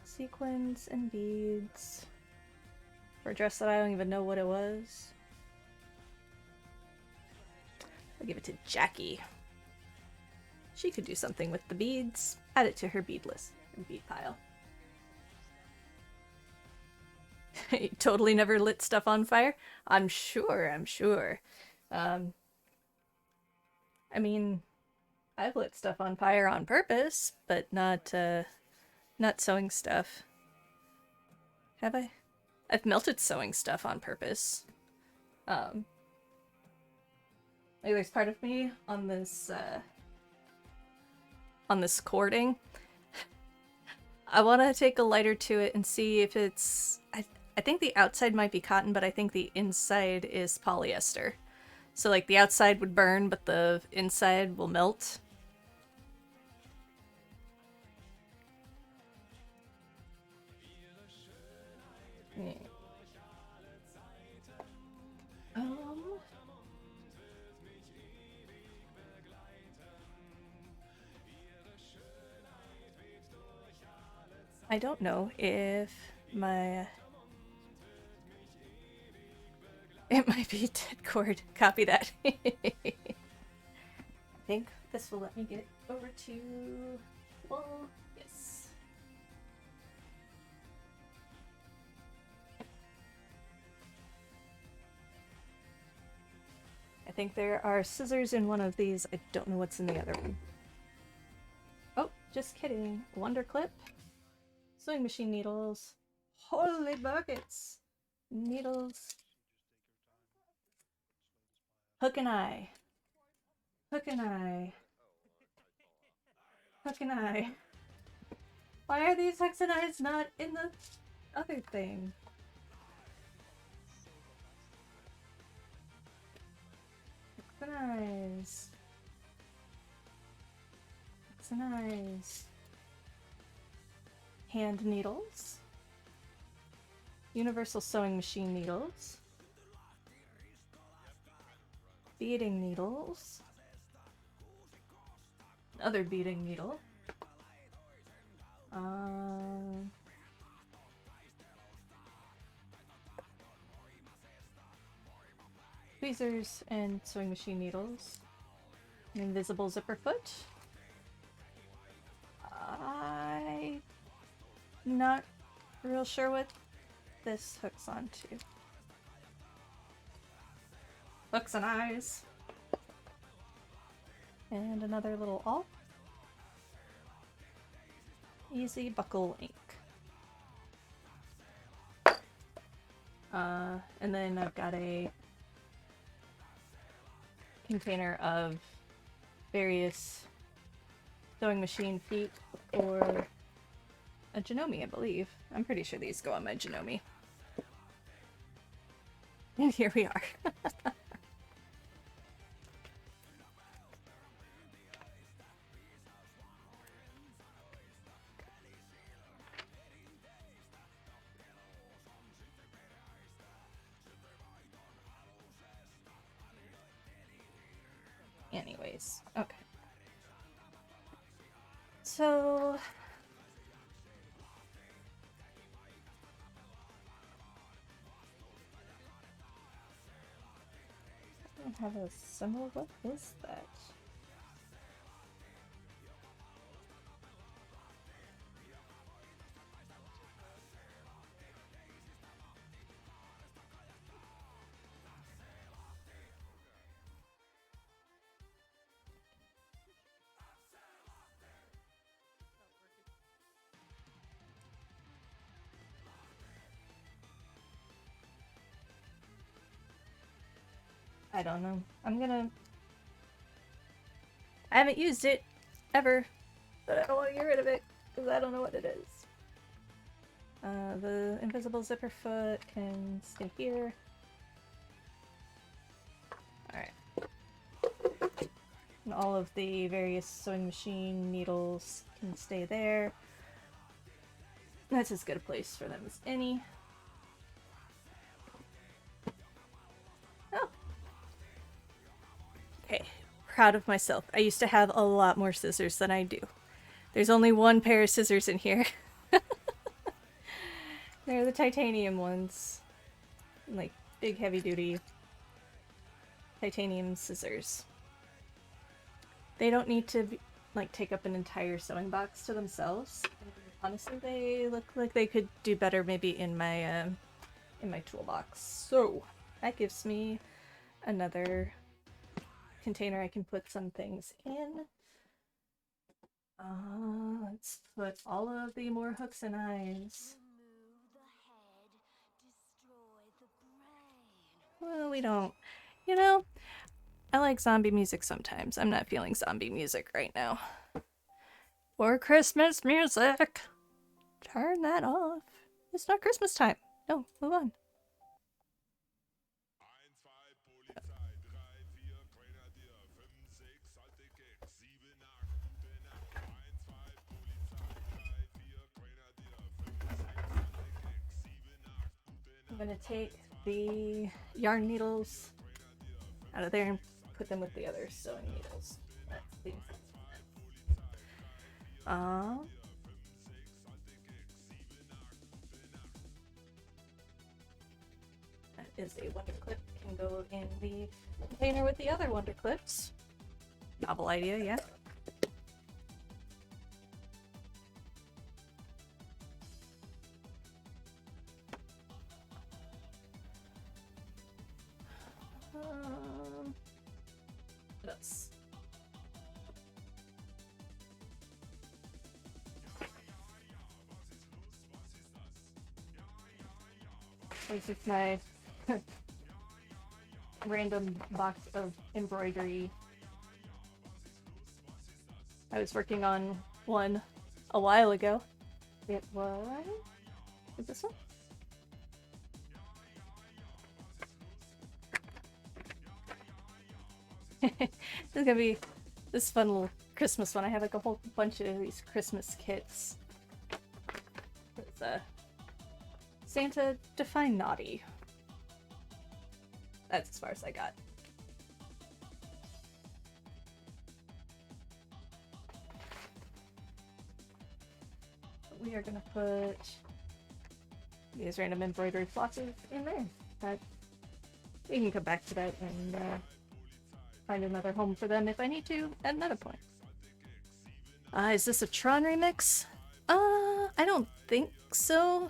Speaker 1: Sequins and beads for a dress that I don't even know what it was. I'll give it to Jackie. She could do something with the beads. Add it to her bead list, her bead pile. You totally never lit stuff on fire? I'm sure. I mean, I've lit stuff on fire on purpose, but not sewing stuff. Have I? I've melted sewing stuff on purpose. Like there's part of me on this cording. I want to take a lighter to it and see if it's... I think the outside might be cotton, but I think the inside is polyester. So like the outside would burn, but the inside will melt. Yeah. I don't know if my... It might be dead cord. Copy that. I think this will let me get over to... Well, yes. I think there are scissors in one of these. I don't know what's in the other one. Oh, just kidding. Wonder clip. Sewing machine needles. Holy buckets! Needles. Hook and eye. Hook and eye. Hook and eye. Why are these hooks and eyes not in the other thing? Hooks and eyes. Hooks and eyes. Hand needles. Universal sewing machine needles. Beading needles. Another beading needle. Tweezers and sewing machine needles. An invisible zipper foot. I'm not real sure what this hooks onto. Hooks and eyes. And another little awl. Easy buckle ink. And then I've got a container of various sewing machine feet or a Janome, I believe. I'm pretty sure these go on my Janome. And here we are. Anyways, okay. So I don't have a symbol. What is that? I don't know. I haven't used it ever, but I don't want to get rid of it because I don't know what it is. The invisible zipper foot can stay here. Alright. And all of the various sewing machine needles can stay there. That's as good a place for them as any. Oh. Okay, proud of myself. I used to have a lot more scissors than I do. There's only one pair of scissors in here. They're the titanium ones. Like, big heavy duty titanium scissors. They don't need to be, like, take up an entire sewing box to themselves. Honestly, they look like they could do better maybe in my toolbox. So that gives me another container I can put some things in. Let's put all of the more hooks and eyes. Well, we don't. You know, I like zombie music sometimes. I'm not feeling zombie music right now. Or Christmas music. Turn that off. It's not Christmas time. No, move on. I'm gonna take the yarn needles out of there and put them with the other sewing needles. That seems that is a wonder clip. Can go in the container with the other wonder clips. Novel idea, yeah. What else? This is my random box of embroidery. I was working on one a while ago. It was... Is this one? This is gonna be this fun little Christmas one. I have like a whole bunch of these Christmas kits. It's Santa define naughty. That's as far as I got. We are gonna put these random embroidery flosses in there. But we can come back to that and find another home for them if I need to at another point. Is this a Tron remix? I don't think so.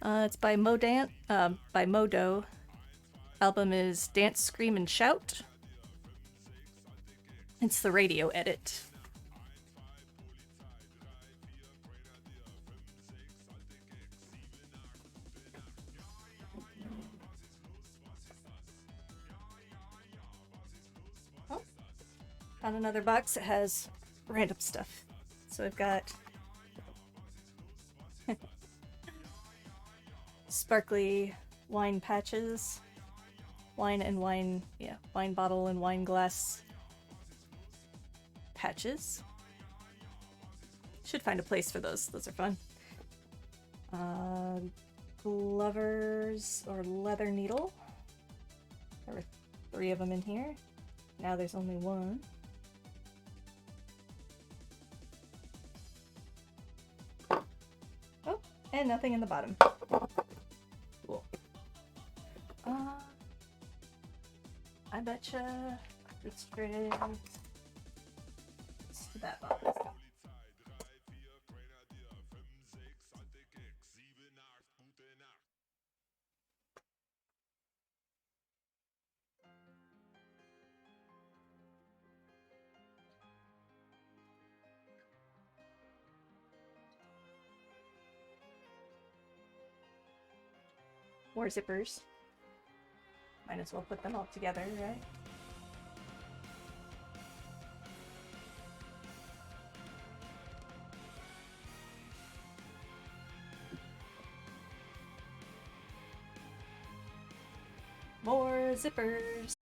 Speaker 1: It's by by Modo. Album is Dance, Scream, and Shout. It's the radio edit. Oh, found another box that has random stuff. So I've got sparkly wine patches, wine bottle and wine glass patches. Should find a place for those. Those are fun. Glovers or leather needle. There were 3 of them in here. Now there's only 1. Oh, and nothing in the bottom. Cool. I betcha restrict to that box. More zippers. Might as well put them all together, right? More zippers.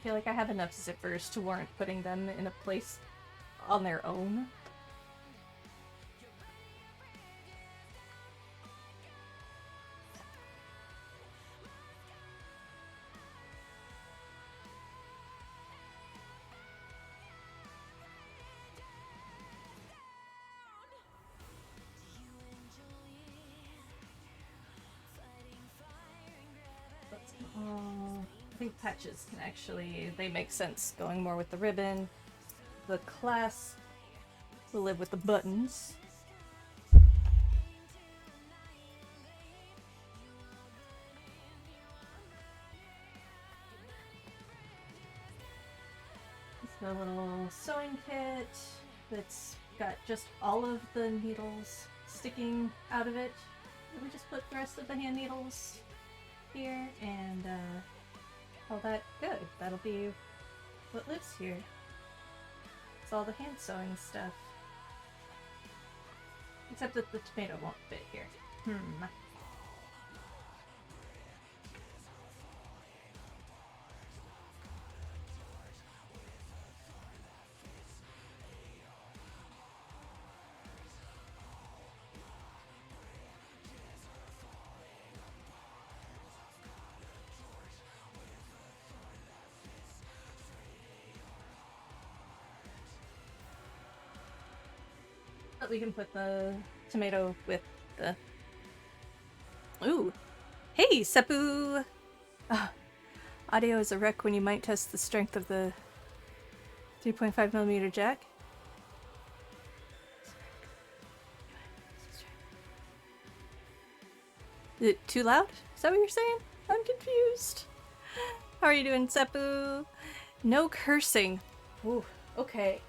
Speaker 1: feel like I have enough zippers to warrant putting them in a place on their own. I think patches can actually, they make sense going more with the ribbon. The clasp will live with the buttons. It's a little sewing kit that's got just all of the needles sticking out of it. We just put the rest of the hand needles here and call that good. That'll be what lives here. It's all the hand sewing stuff. Except that the tomato won't fit here. But we can put the tomato with the... Ooh! Hey, Seppu! Audio is a wreck when you might test the strength of the 3.5mm jack. Is it too loud? Is that what you're saying? I'm confused. How are you doing, Seppu? No cursing. Ooh, okay.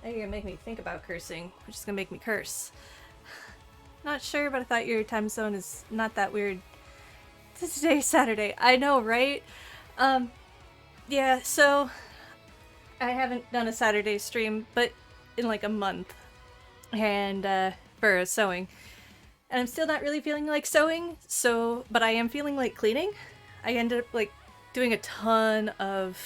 Speaker 1: Now you're gonna make me think about cursing, which is gonna make me curse. Not sure, but I thought your time zone is not that weird. Today's Saturday. I know, right? Yeah, so I haven't done a Saturday stream, but in like a month. And, for sewing. And I'm still not really feeling like sewing, but I am feeling like cleaning. I ended up, like, doing a ton of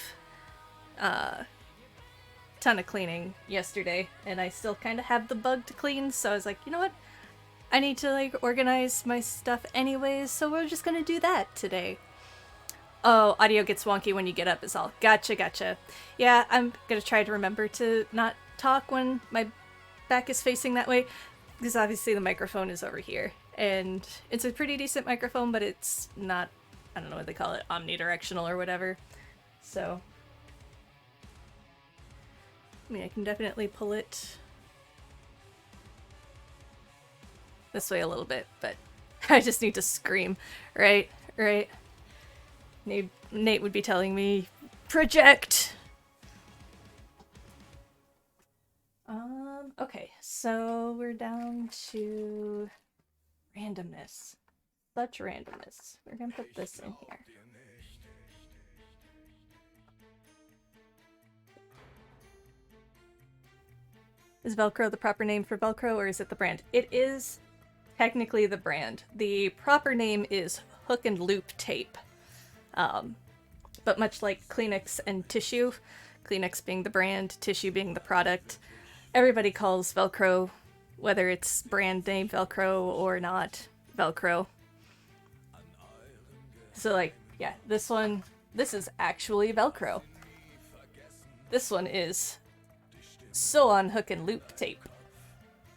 Speaker 1: cleaning yesterday, and I still kind of have the bug to clean, so I was like, you know what? I need to, like, organize my stuff anyways, so we're just gonna do that today. Oh, audio gets wonky when you get up is all. Gotcha. Yeah, I'm gonna try to remember to not talk when my back is facing that way, because obviously the microphone is over here, and it's a pretty decent microphone, but it's not, I don't know what they call it, omnidirectional or whatever, so... I mean, I can definitely pull it this way a little bit, but I just need to scream. Right. Nate would be telling me, project! Okay, so we're down to randomness. Such randomness. We're gonna put this in here. Is Velcro the proper name for Velcro, or is it the brand? It is technically the brand. The proper name is hook and loop tape. But much like Kleenex and tissue, Kleenex being the brand, tissue being the product, everybody calls Velcro, whether it's brand name Velcro or not, Velcro. So, like, yeah, this is actually Velcro. This one is sew on hook and loop tape.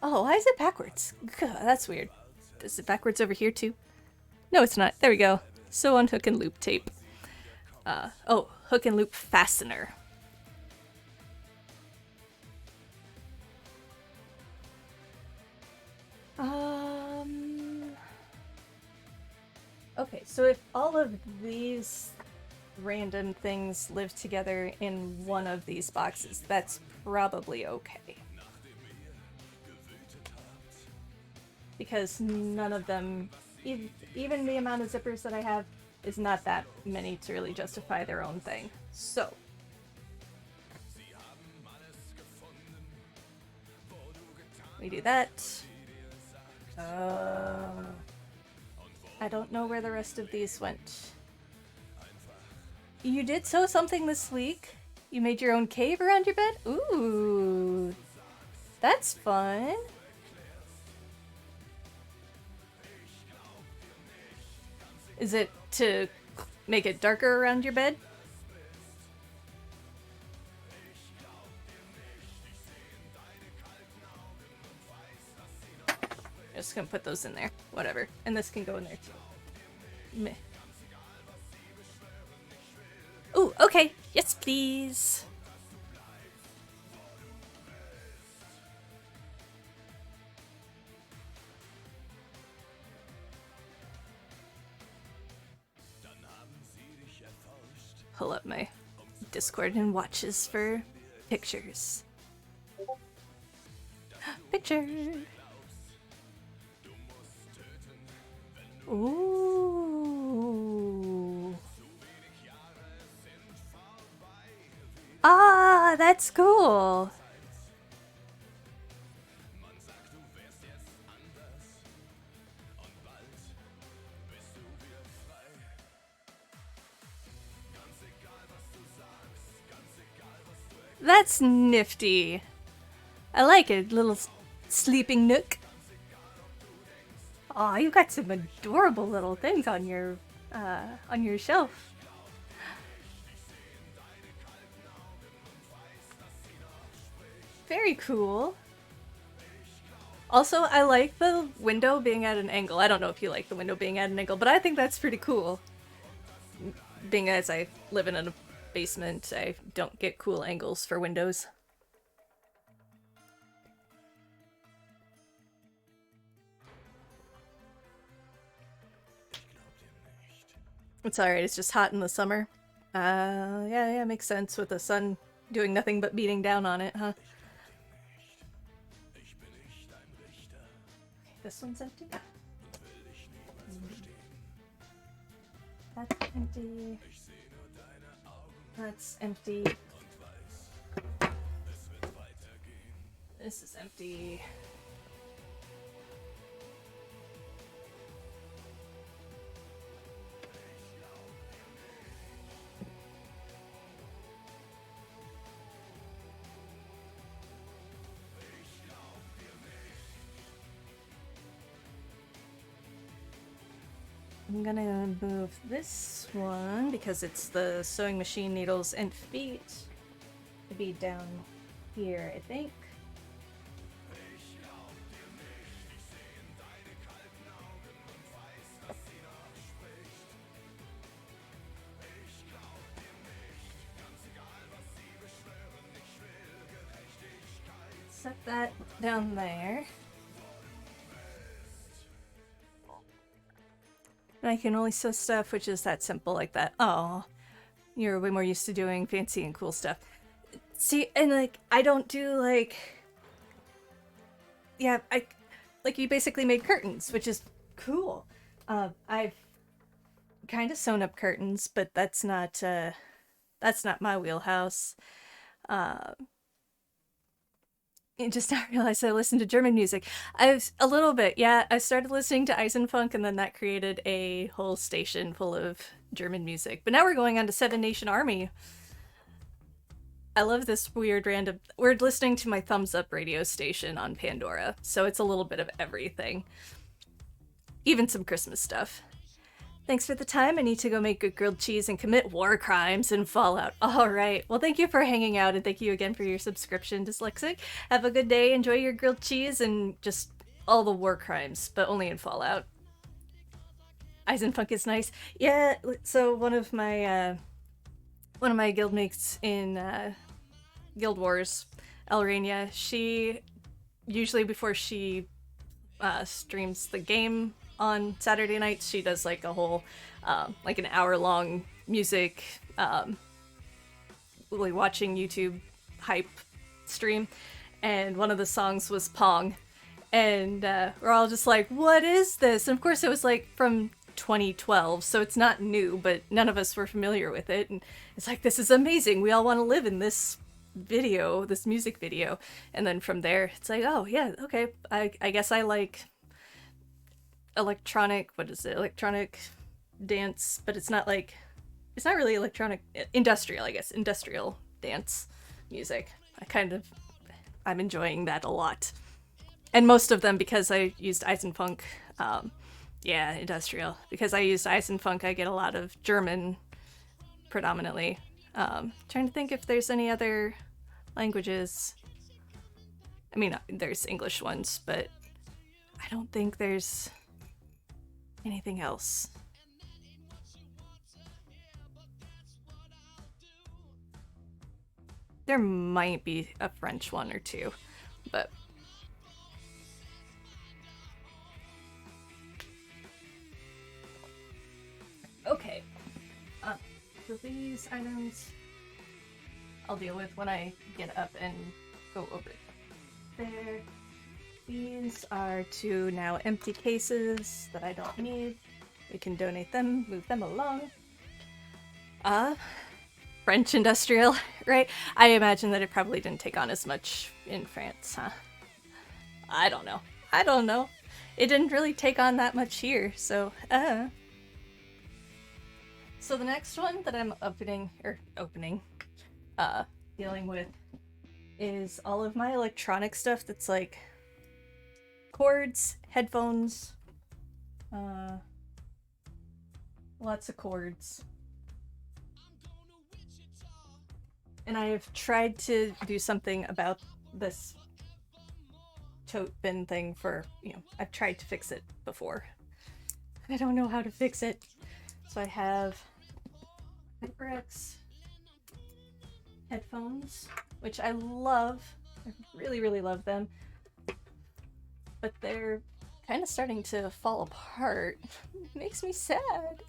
Speaker 1: Oh, why is it backwards? God, that's weird. Is it backwards over here too? No, it's not. There we go. Sew on hook and loop tape. Oh, hook and loop fastener. Okay, so if all of these random things live together in one of these boxes, that's probably okay. Because none of them, even the amount of zippers that I have, is not that many to really justify their own thing. So, we do that. I don't know where the rest of these went. You did sew something this week. You made your own cave around your bed? Ooh, that's fun. Is it to make it darker around your bed? Just gonna put those in there. Whatever. And this can go in there too. Meh. Ooh, okay. Yes, please. Pull up my Discord and watches for pictures. Picture. Ooh. Ah, that's cool. That's nifty. I like it, little sleeping nook. Aw, you got some adorable little things on your shelf. Very cool. Also, I like the window being at an angle. I don't know if you like the window being at an angle, but I think that's pretty cool. Being as I live in a basement, I don't get cool angles for windows. It's alright, it's just hot in the summer. Yeah, makes sense with the sun doing nothing but beating down on it, huh? This one's empty. That's empty. That's empty. This is empty. I'm gonna move this one because it's the sewing machine needles and feet to be down here, I think. Set that down there. And I can only sew stuff which is that simple like that. Oh, you're way more used to doing fancy and cool stuff. See, and like, I don't do like... Yeah, like you basically made curtains, which is cool. I've kind of sewn up curtains, but that's not my wheelhouse. Uh, and just now realized I listened to German music. I've a little bit, yeah. I started listening to Eisenfunk, and then that created a whole station full of German music. But now we're going on to Seven Nation Army. I love this weird random. We're listening to my thumbs up radio station on Pandora, so it's a little bit of everything, even some Christmas stuff. Thanks for the time. I need to go make good grilled cheese and commit war crimes in Fallout. All right. Well, thank you for hanging out, and thank you again for your subscription, Dyslexic. Have a good day. Enjoy your grilled cheese and just all the war crimes, but only in Fallout. Eisenfunk is nice. Yeah. So one of my guildmates in Guild Wars, Elrania, she usually before she streams the game on Saturday nights, she does like a whole like an hour-long music like watching YouTube hype stream, and one of the songs was Pong, and we're all just like, what is this? And of course it was like from 2012, so it's not new, but none of us were familiar with it, and it's like, this is amazing, we all want to live in this video, this music video. And then from there it's like, oh yeah, okay, I guess I like electronic, what is it, electronic dance, but it's not like it's not really electronic, industrial, I guess, industrial dance music. I'm enjoying that a lot. And most of them, because I used Eisenfunk, yeah, industrial. Because I used Eisenfunk, I get a lot of German predominantly. Trying to think if there's any other languages. I mean, there's English ones, but I don't think there's anything else. There might be a French one or two, but okay. Uh, so these items I'll deal with when I get up and go over there. These are two now empty cases that I don't need. We can donate them, move them along. Uh, French industrial, right? I imagine that it probably didn't take on as much in France, huh? I don't know. I don't know. It didn't really take on that much here, so, So the next one that I'm opening, uh, dealing with is all of my electronic stuff that's like cords, headphones, uh, lots of cords. And I have tried to do something about this tote bin thing I've tried to fix it before. I don't know how to fix it. So I have HyperX headphones, which I love. I really, really love them. But they're kind of starting to fall apart. It makes me sad.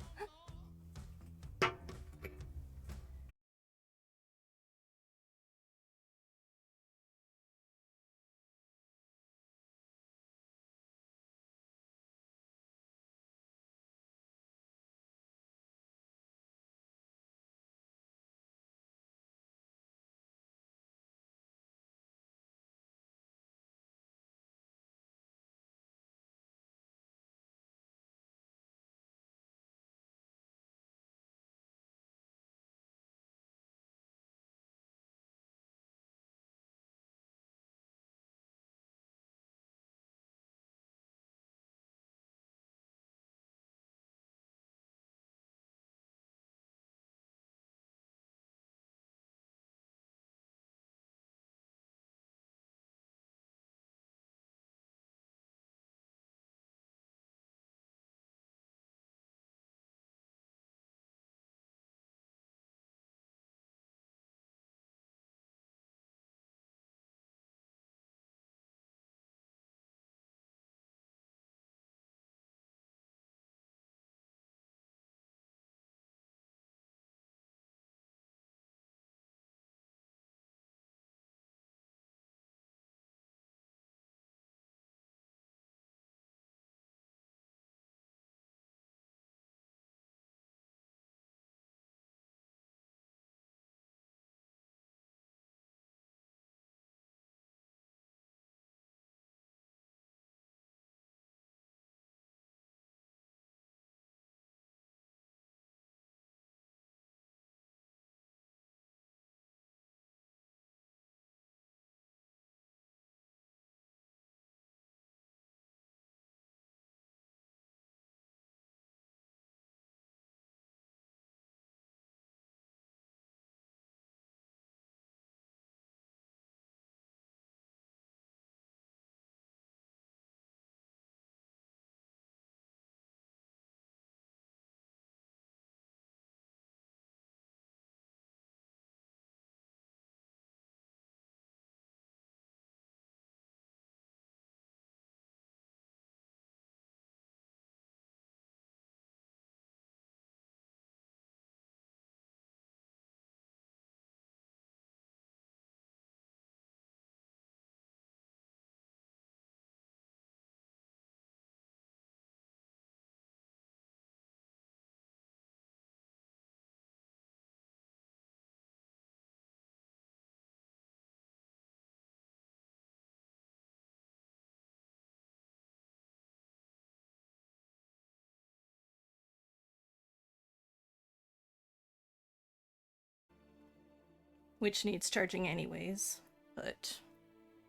Speaker 1: which needs charging anyways, but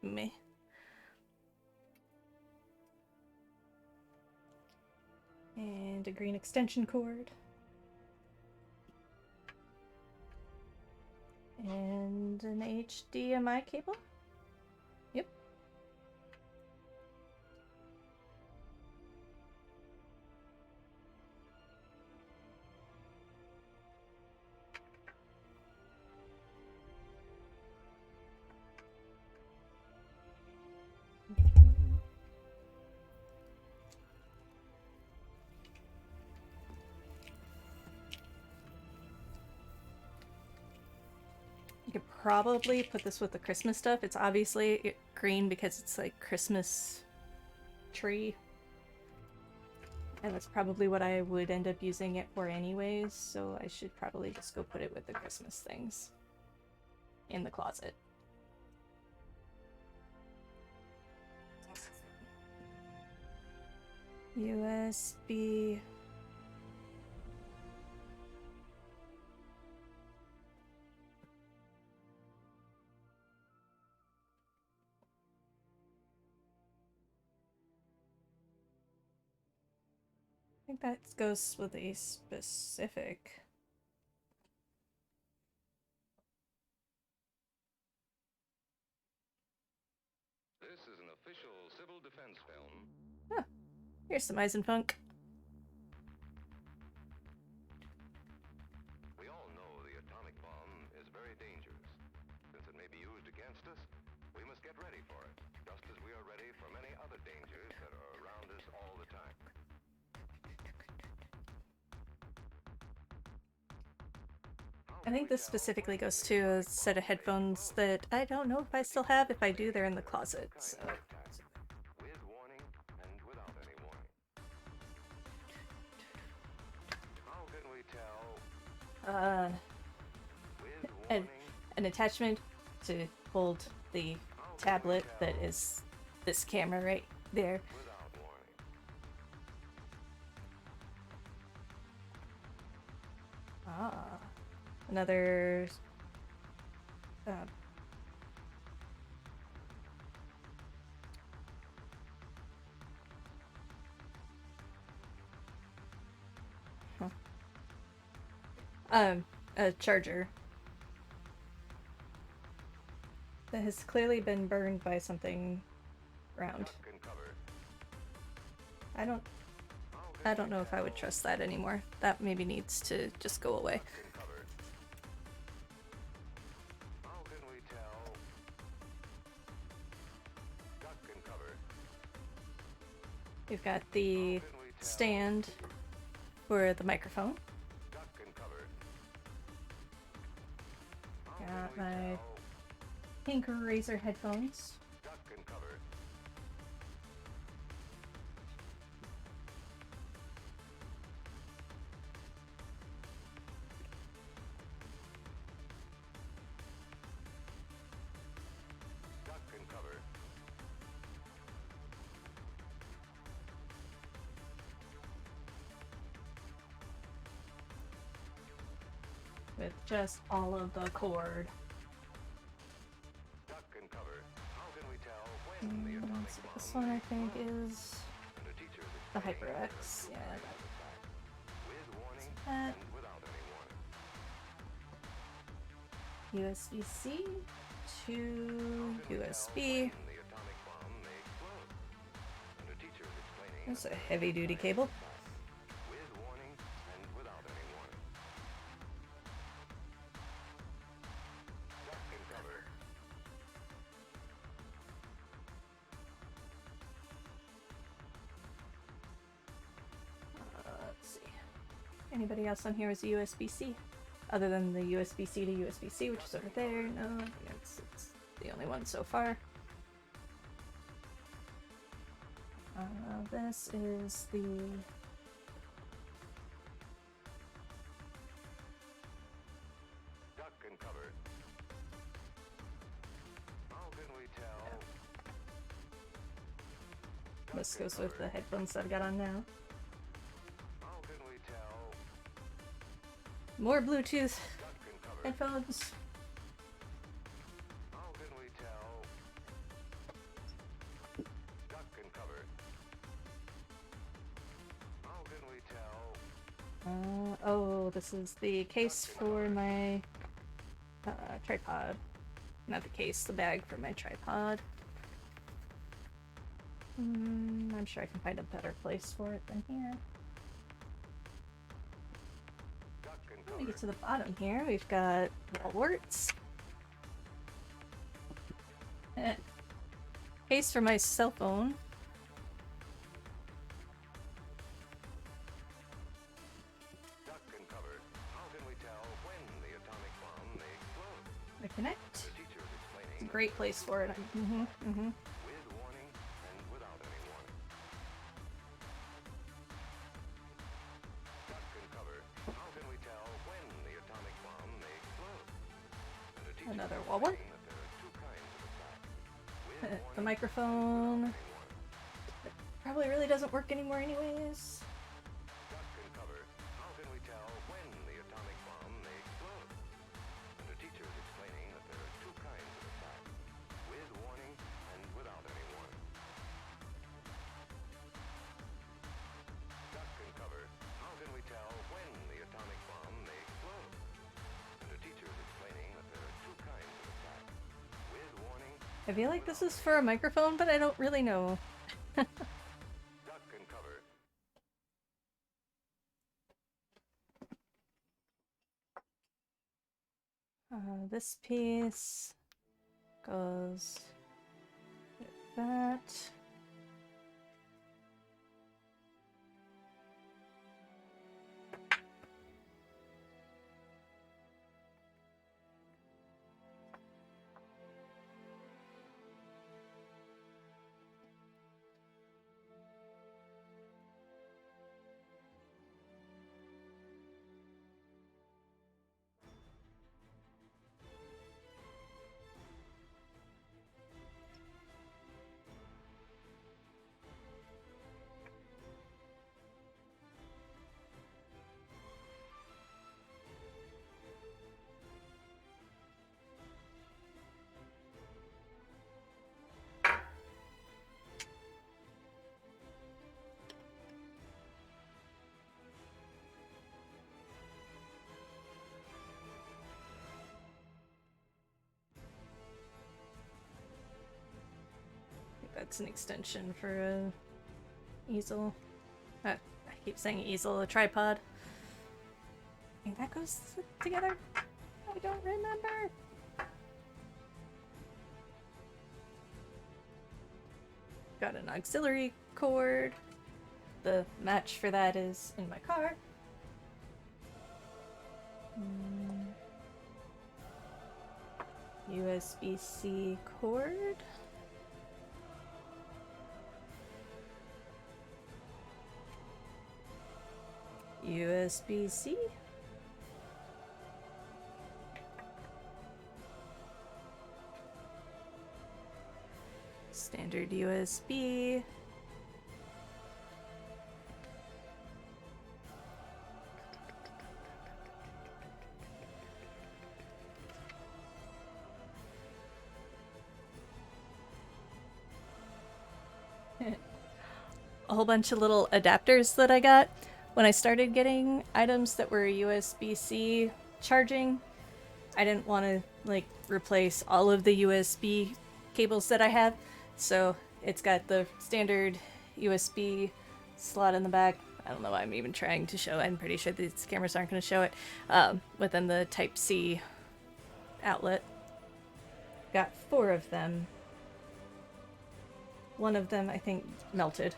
Speaker 1: meh. And a green extension cord. And an HDMI cable? Yep. You could probably put this with the Christmas stuff. It's obviously green because it's like Christmas tree. And that's probably what I would end up using it for anyways, so I should probably just go put it with the Christmas things in the closet. USB. I think that goes with a specific.
Speaker 2: This is an official civil defense film.
Speaker 1: Oh, here's some Eisenfunk.
Speaker 2: We all know the atomic bomb is very dangerous. Since it may be used against us, we must get ready for it, just as we are ready for many other dangers that are around us all the time.
Speaker 1: I think this specifically goes to a set of headphones that I don't know if I still have. If I do, they're in the closet, so.
Speaker 2: With warning and without any warning. How can we tell? With warning.
Speaker 1: An attachment to hold the tablet that is this camera right there.
Speaker 2: Without warning.
Speaker 1: Ah, another. A charger that has clearly been burned by something round.
Speaker 2: Duck and cover.
Speaker 1: I don't know if I would trust that anymore. That maybe needs to just go away.
Speaker 2: Duck and cover. How can we tell? Duck and cover.
Speaker 1: We've got the stand for the microphone.
Speaker 2: Duck and cover.
Speaker 1: Got my pink Razer headphones.
Speaker 2: Duck and cover. Duck and cover.
Speaker 1: With just all of the cord.
Speaker 2: Duck and cover. How can we tell when the atomic
Speaker 1: So
Speaker 2: bomb
Speaker 1: this one I think is
Speaker 2: and a teacher
Speaker 1: the HyperX. Yeah.
Speaker 2: with warning
Speaker 1: That
Speaker 2: and without any warning.
Speaker 1: USB-C to USB.
Speaker 2: The atomic bomb may explode. And a teacher is explaining
Speaker 1: That's a heavy-duty cable.
Speaker 2: with warning and without any warning. Duck and cover.
Speaker 1: Let's see. Anybody else on here is USB-C? Other than the USB-C to USB-C, which is over there. No, I think it's the only one so far. This is the...
Speaker 2: Duck and cover. How can we tell?
Speaker 1: This goes with the headphones that I've got on now.
Speaker 2: How can we tell?
Speaker 1: More Bluetooth
Speaker 2: Duck and cover.
Speaker 1: headphones. this is the case for my tripod. Not the case, the bag for my tripod. I'm sure I can find a better place for it than here. When we get to the bottom here, we've got wall warts. Case for my cell phone. I connect. It's a great place for it. Another wall wart. The microphone probably really doesn't work anymore anyways. I feel like this is for a microphone, but I don't really know. This piece goes like that. That's an extension for a easel. I keep saying easel, a tripod. I think that goes together. I don't remember. Got an auxiliary cord. The match for that is in my car. USB-C cord. USB-C. Standard USB. A whole bunch of little adapters that I got. When I started getting items that were USB-C charging, I didn't want to like replace all of the USB cables that I have, so it's got the standard USB slot in the back. I don't know why I'm even trying to show it. I'm pretty sure these cameras aren't going to show it. Within the Type-C outlet. Got 4 of them. One of them, I think, melted.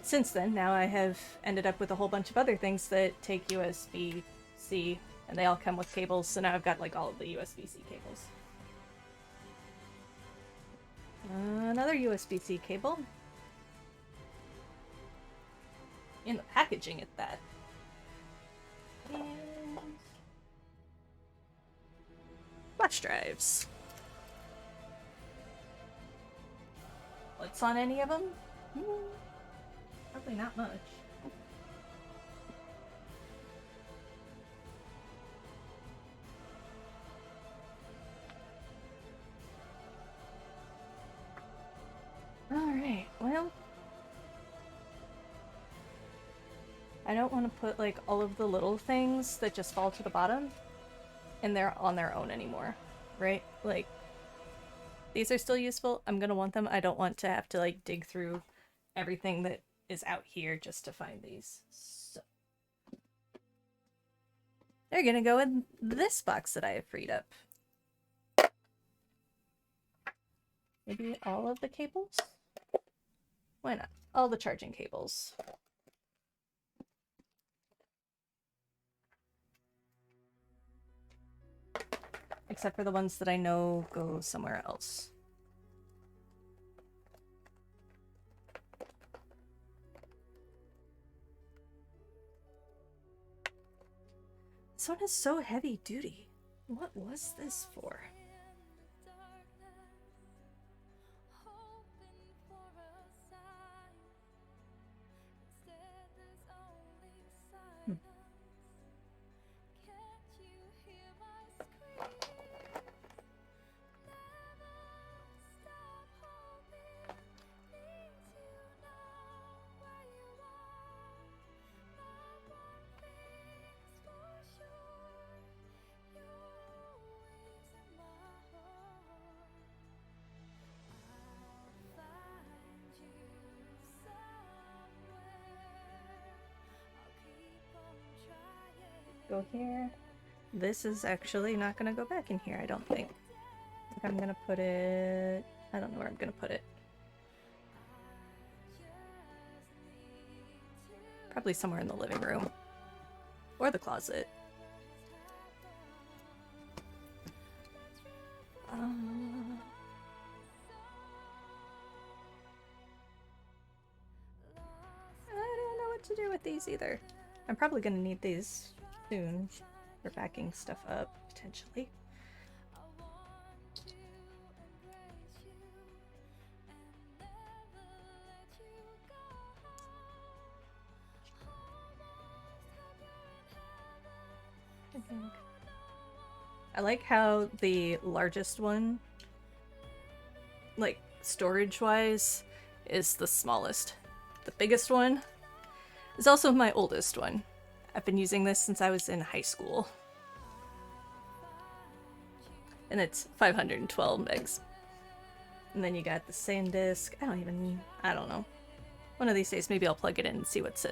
Speaker 1: Since then, now I have ended up with a whole bunch of other things that take USB-C, and they all come with cables, so now I've got like all of the USB-C cables. Another USB-C cable. In the packaging at that. And flash drives. What's on any of them? Probably not much. Alright, well. I don't want to put like all of the little things that just fall to the bottom and they're on their own anymore, right? Like, these are still useful. I'm gonna want them. I don't want to have to like dig through everything that is out here just to find these. So they're gonna go in this box that I have freed up. Maybe all of the cables? Why not? All the charging cables. Except for the ones that I know go somewhere else. This one is so heavy duty. What was this for? Go here. This is actually not gonna go back in here, I don't think. I think I'm gonna put it... I don't know where I'm gonna put it. Probably somewhere in the living room. Or the closet. I don't know what to do with these either. I'm probably gonna need these soon for backing stuff up, potentially. I like how the largest one, like storage-wise, is the smallest. The biggest one is also my oldest one. I've been using this since I was in high school. And it's 512 megs. And then you got the SanDisk. I don't know. One of these days, maybe I'll plug it in and see what's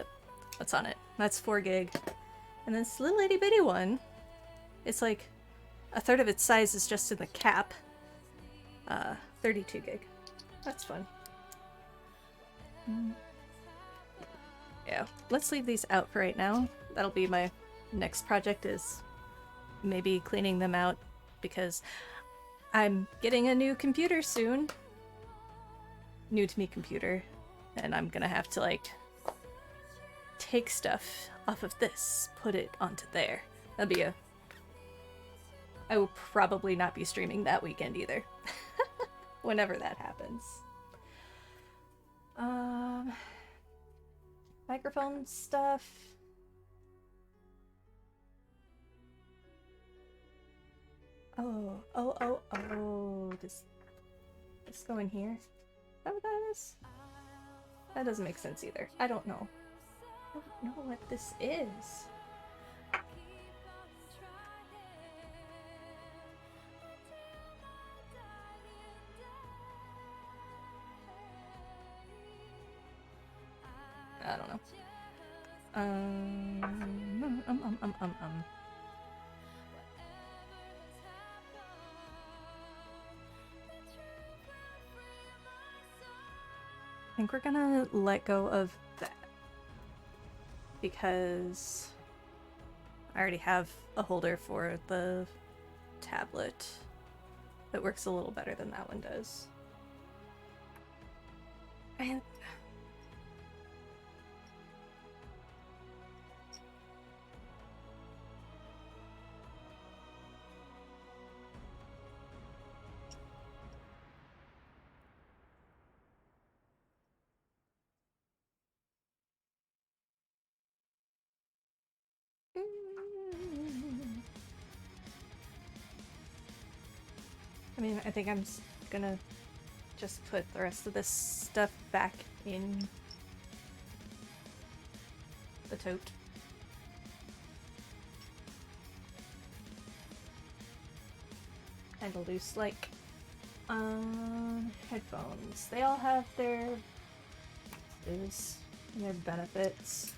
Speaker 1: on it. That's 4 gig. And this little itty bitty one, it's like a third of its size is just in the cap. 32 gig. That's fun. Yeah, let's leave these out for right now. That'll be my next project, is maybe cleaning them out, because I'm getting a new computer soon. New to me computer. And I'm gonna have to like take stuff off of this, put it onto there. That'll be I will probably not be streaming that weekend either. Whenever that happens. Microphone stuff. Oh. Does this go in here? Is that what that is? That doesn't make sense either. I don't know. I don't know what this is. I don't know. I think we're gonna let go of that, because I already have a holder for the tablet that works a little better than that one does. And I mean, I think I'm gonna just put the rest of this stuff back in the tote. Kind of loose like. Headphones. They all have their benefits.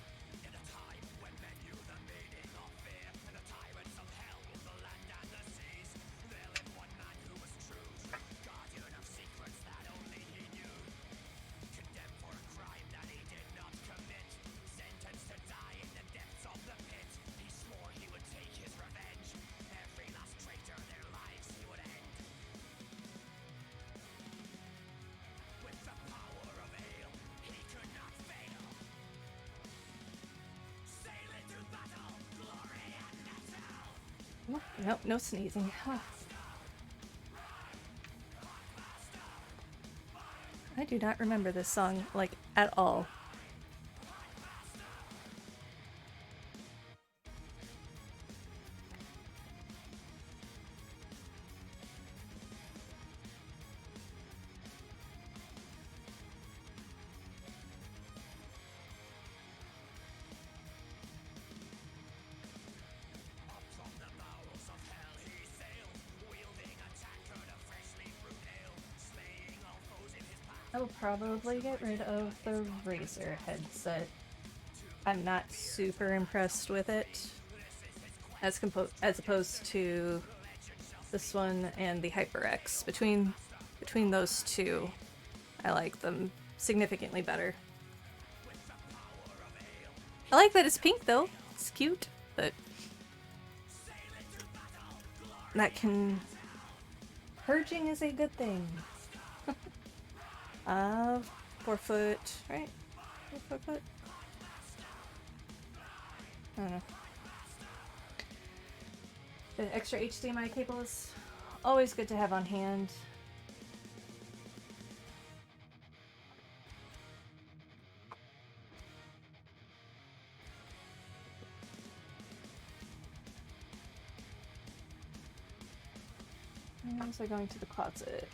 Speaker 1: Nope, no sneezing. I do not remember this song, like, at all. I will probably get rid of the Razer headset. I'm not super impressed with it, as opposed to this one and the HyperX. Between those two, I like them significantly better. I like that it's pink though. It's cute, but that can... Purging is a good thing. 4 foot, right? 4 foot? I don't know. The extra HDMI cable is always good to have on hand. So going to the closet.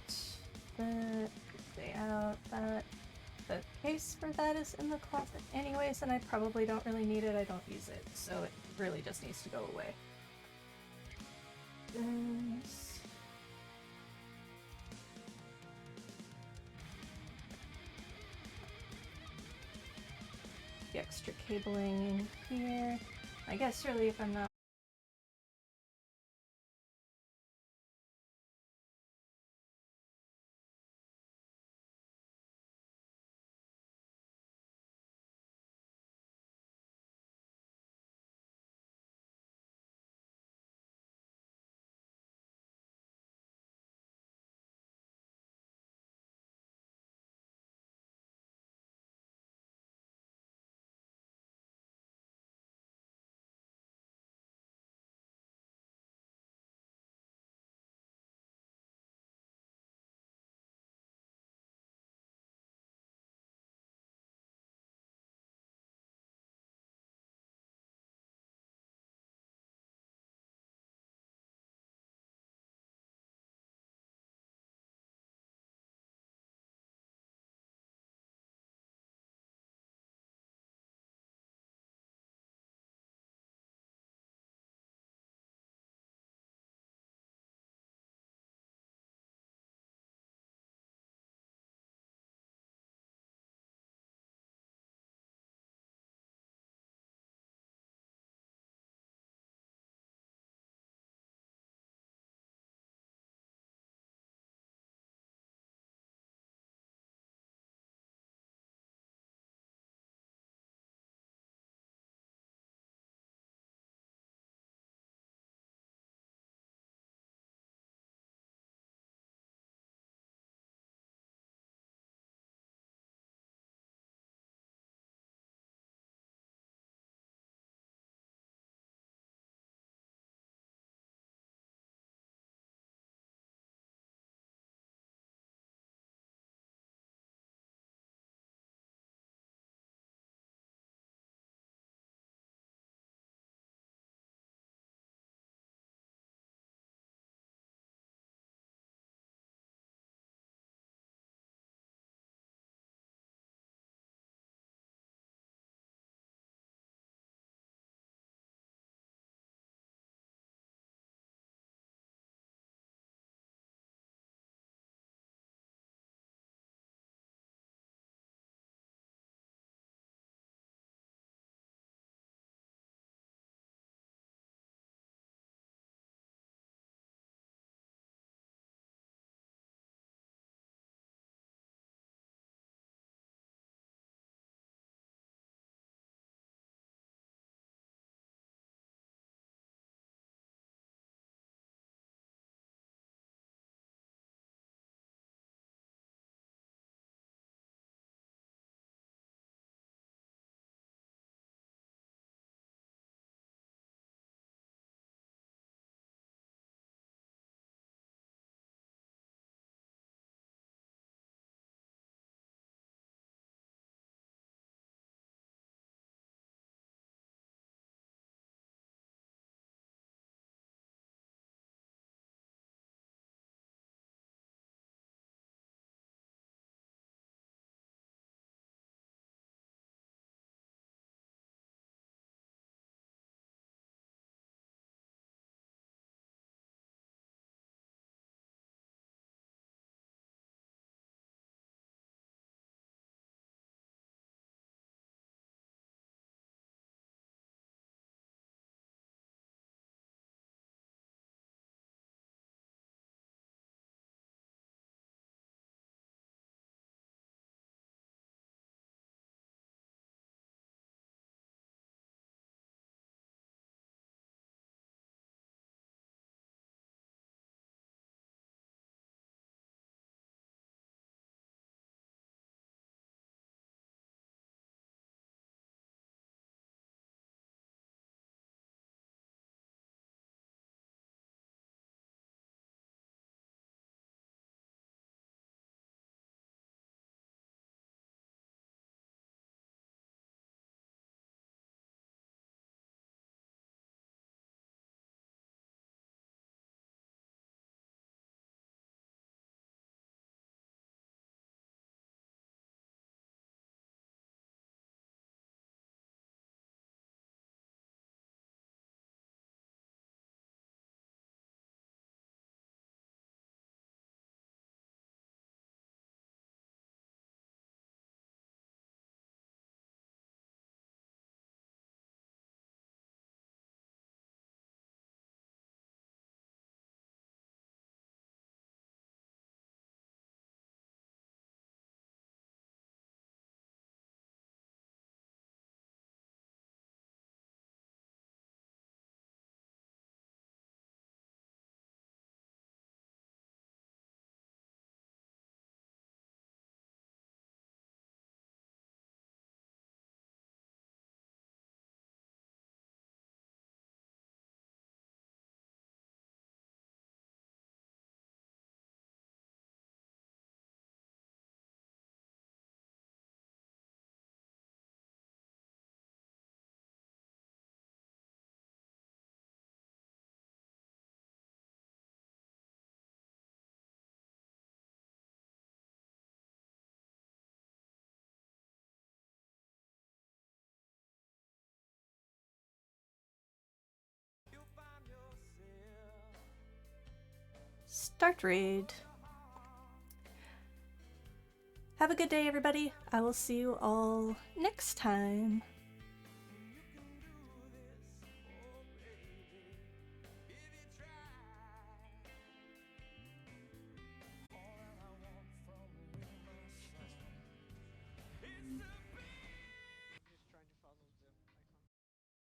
Speaker 1: That, stay out, that. The case for that is in the closet anyways, and I probably don't really need it. I don't use it, so it really just needs to go away. This. The extra cabling in here. I guess really if I'm not Start raid. Have a good day, everybody. I will see you all next time.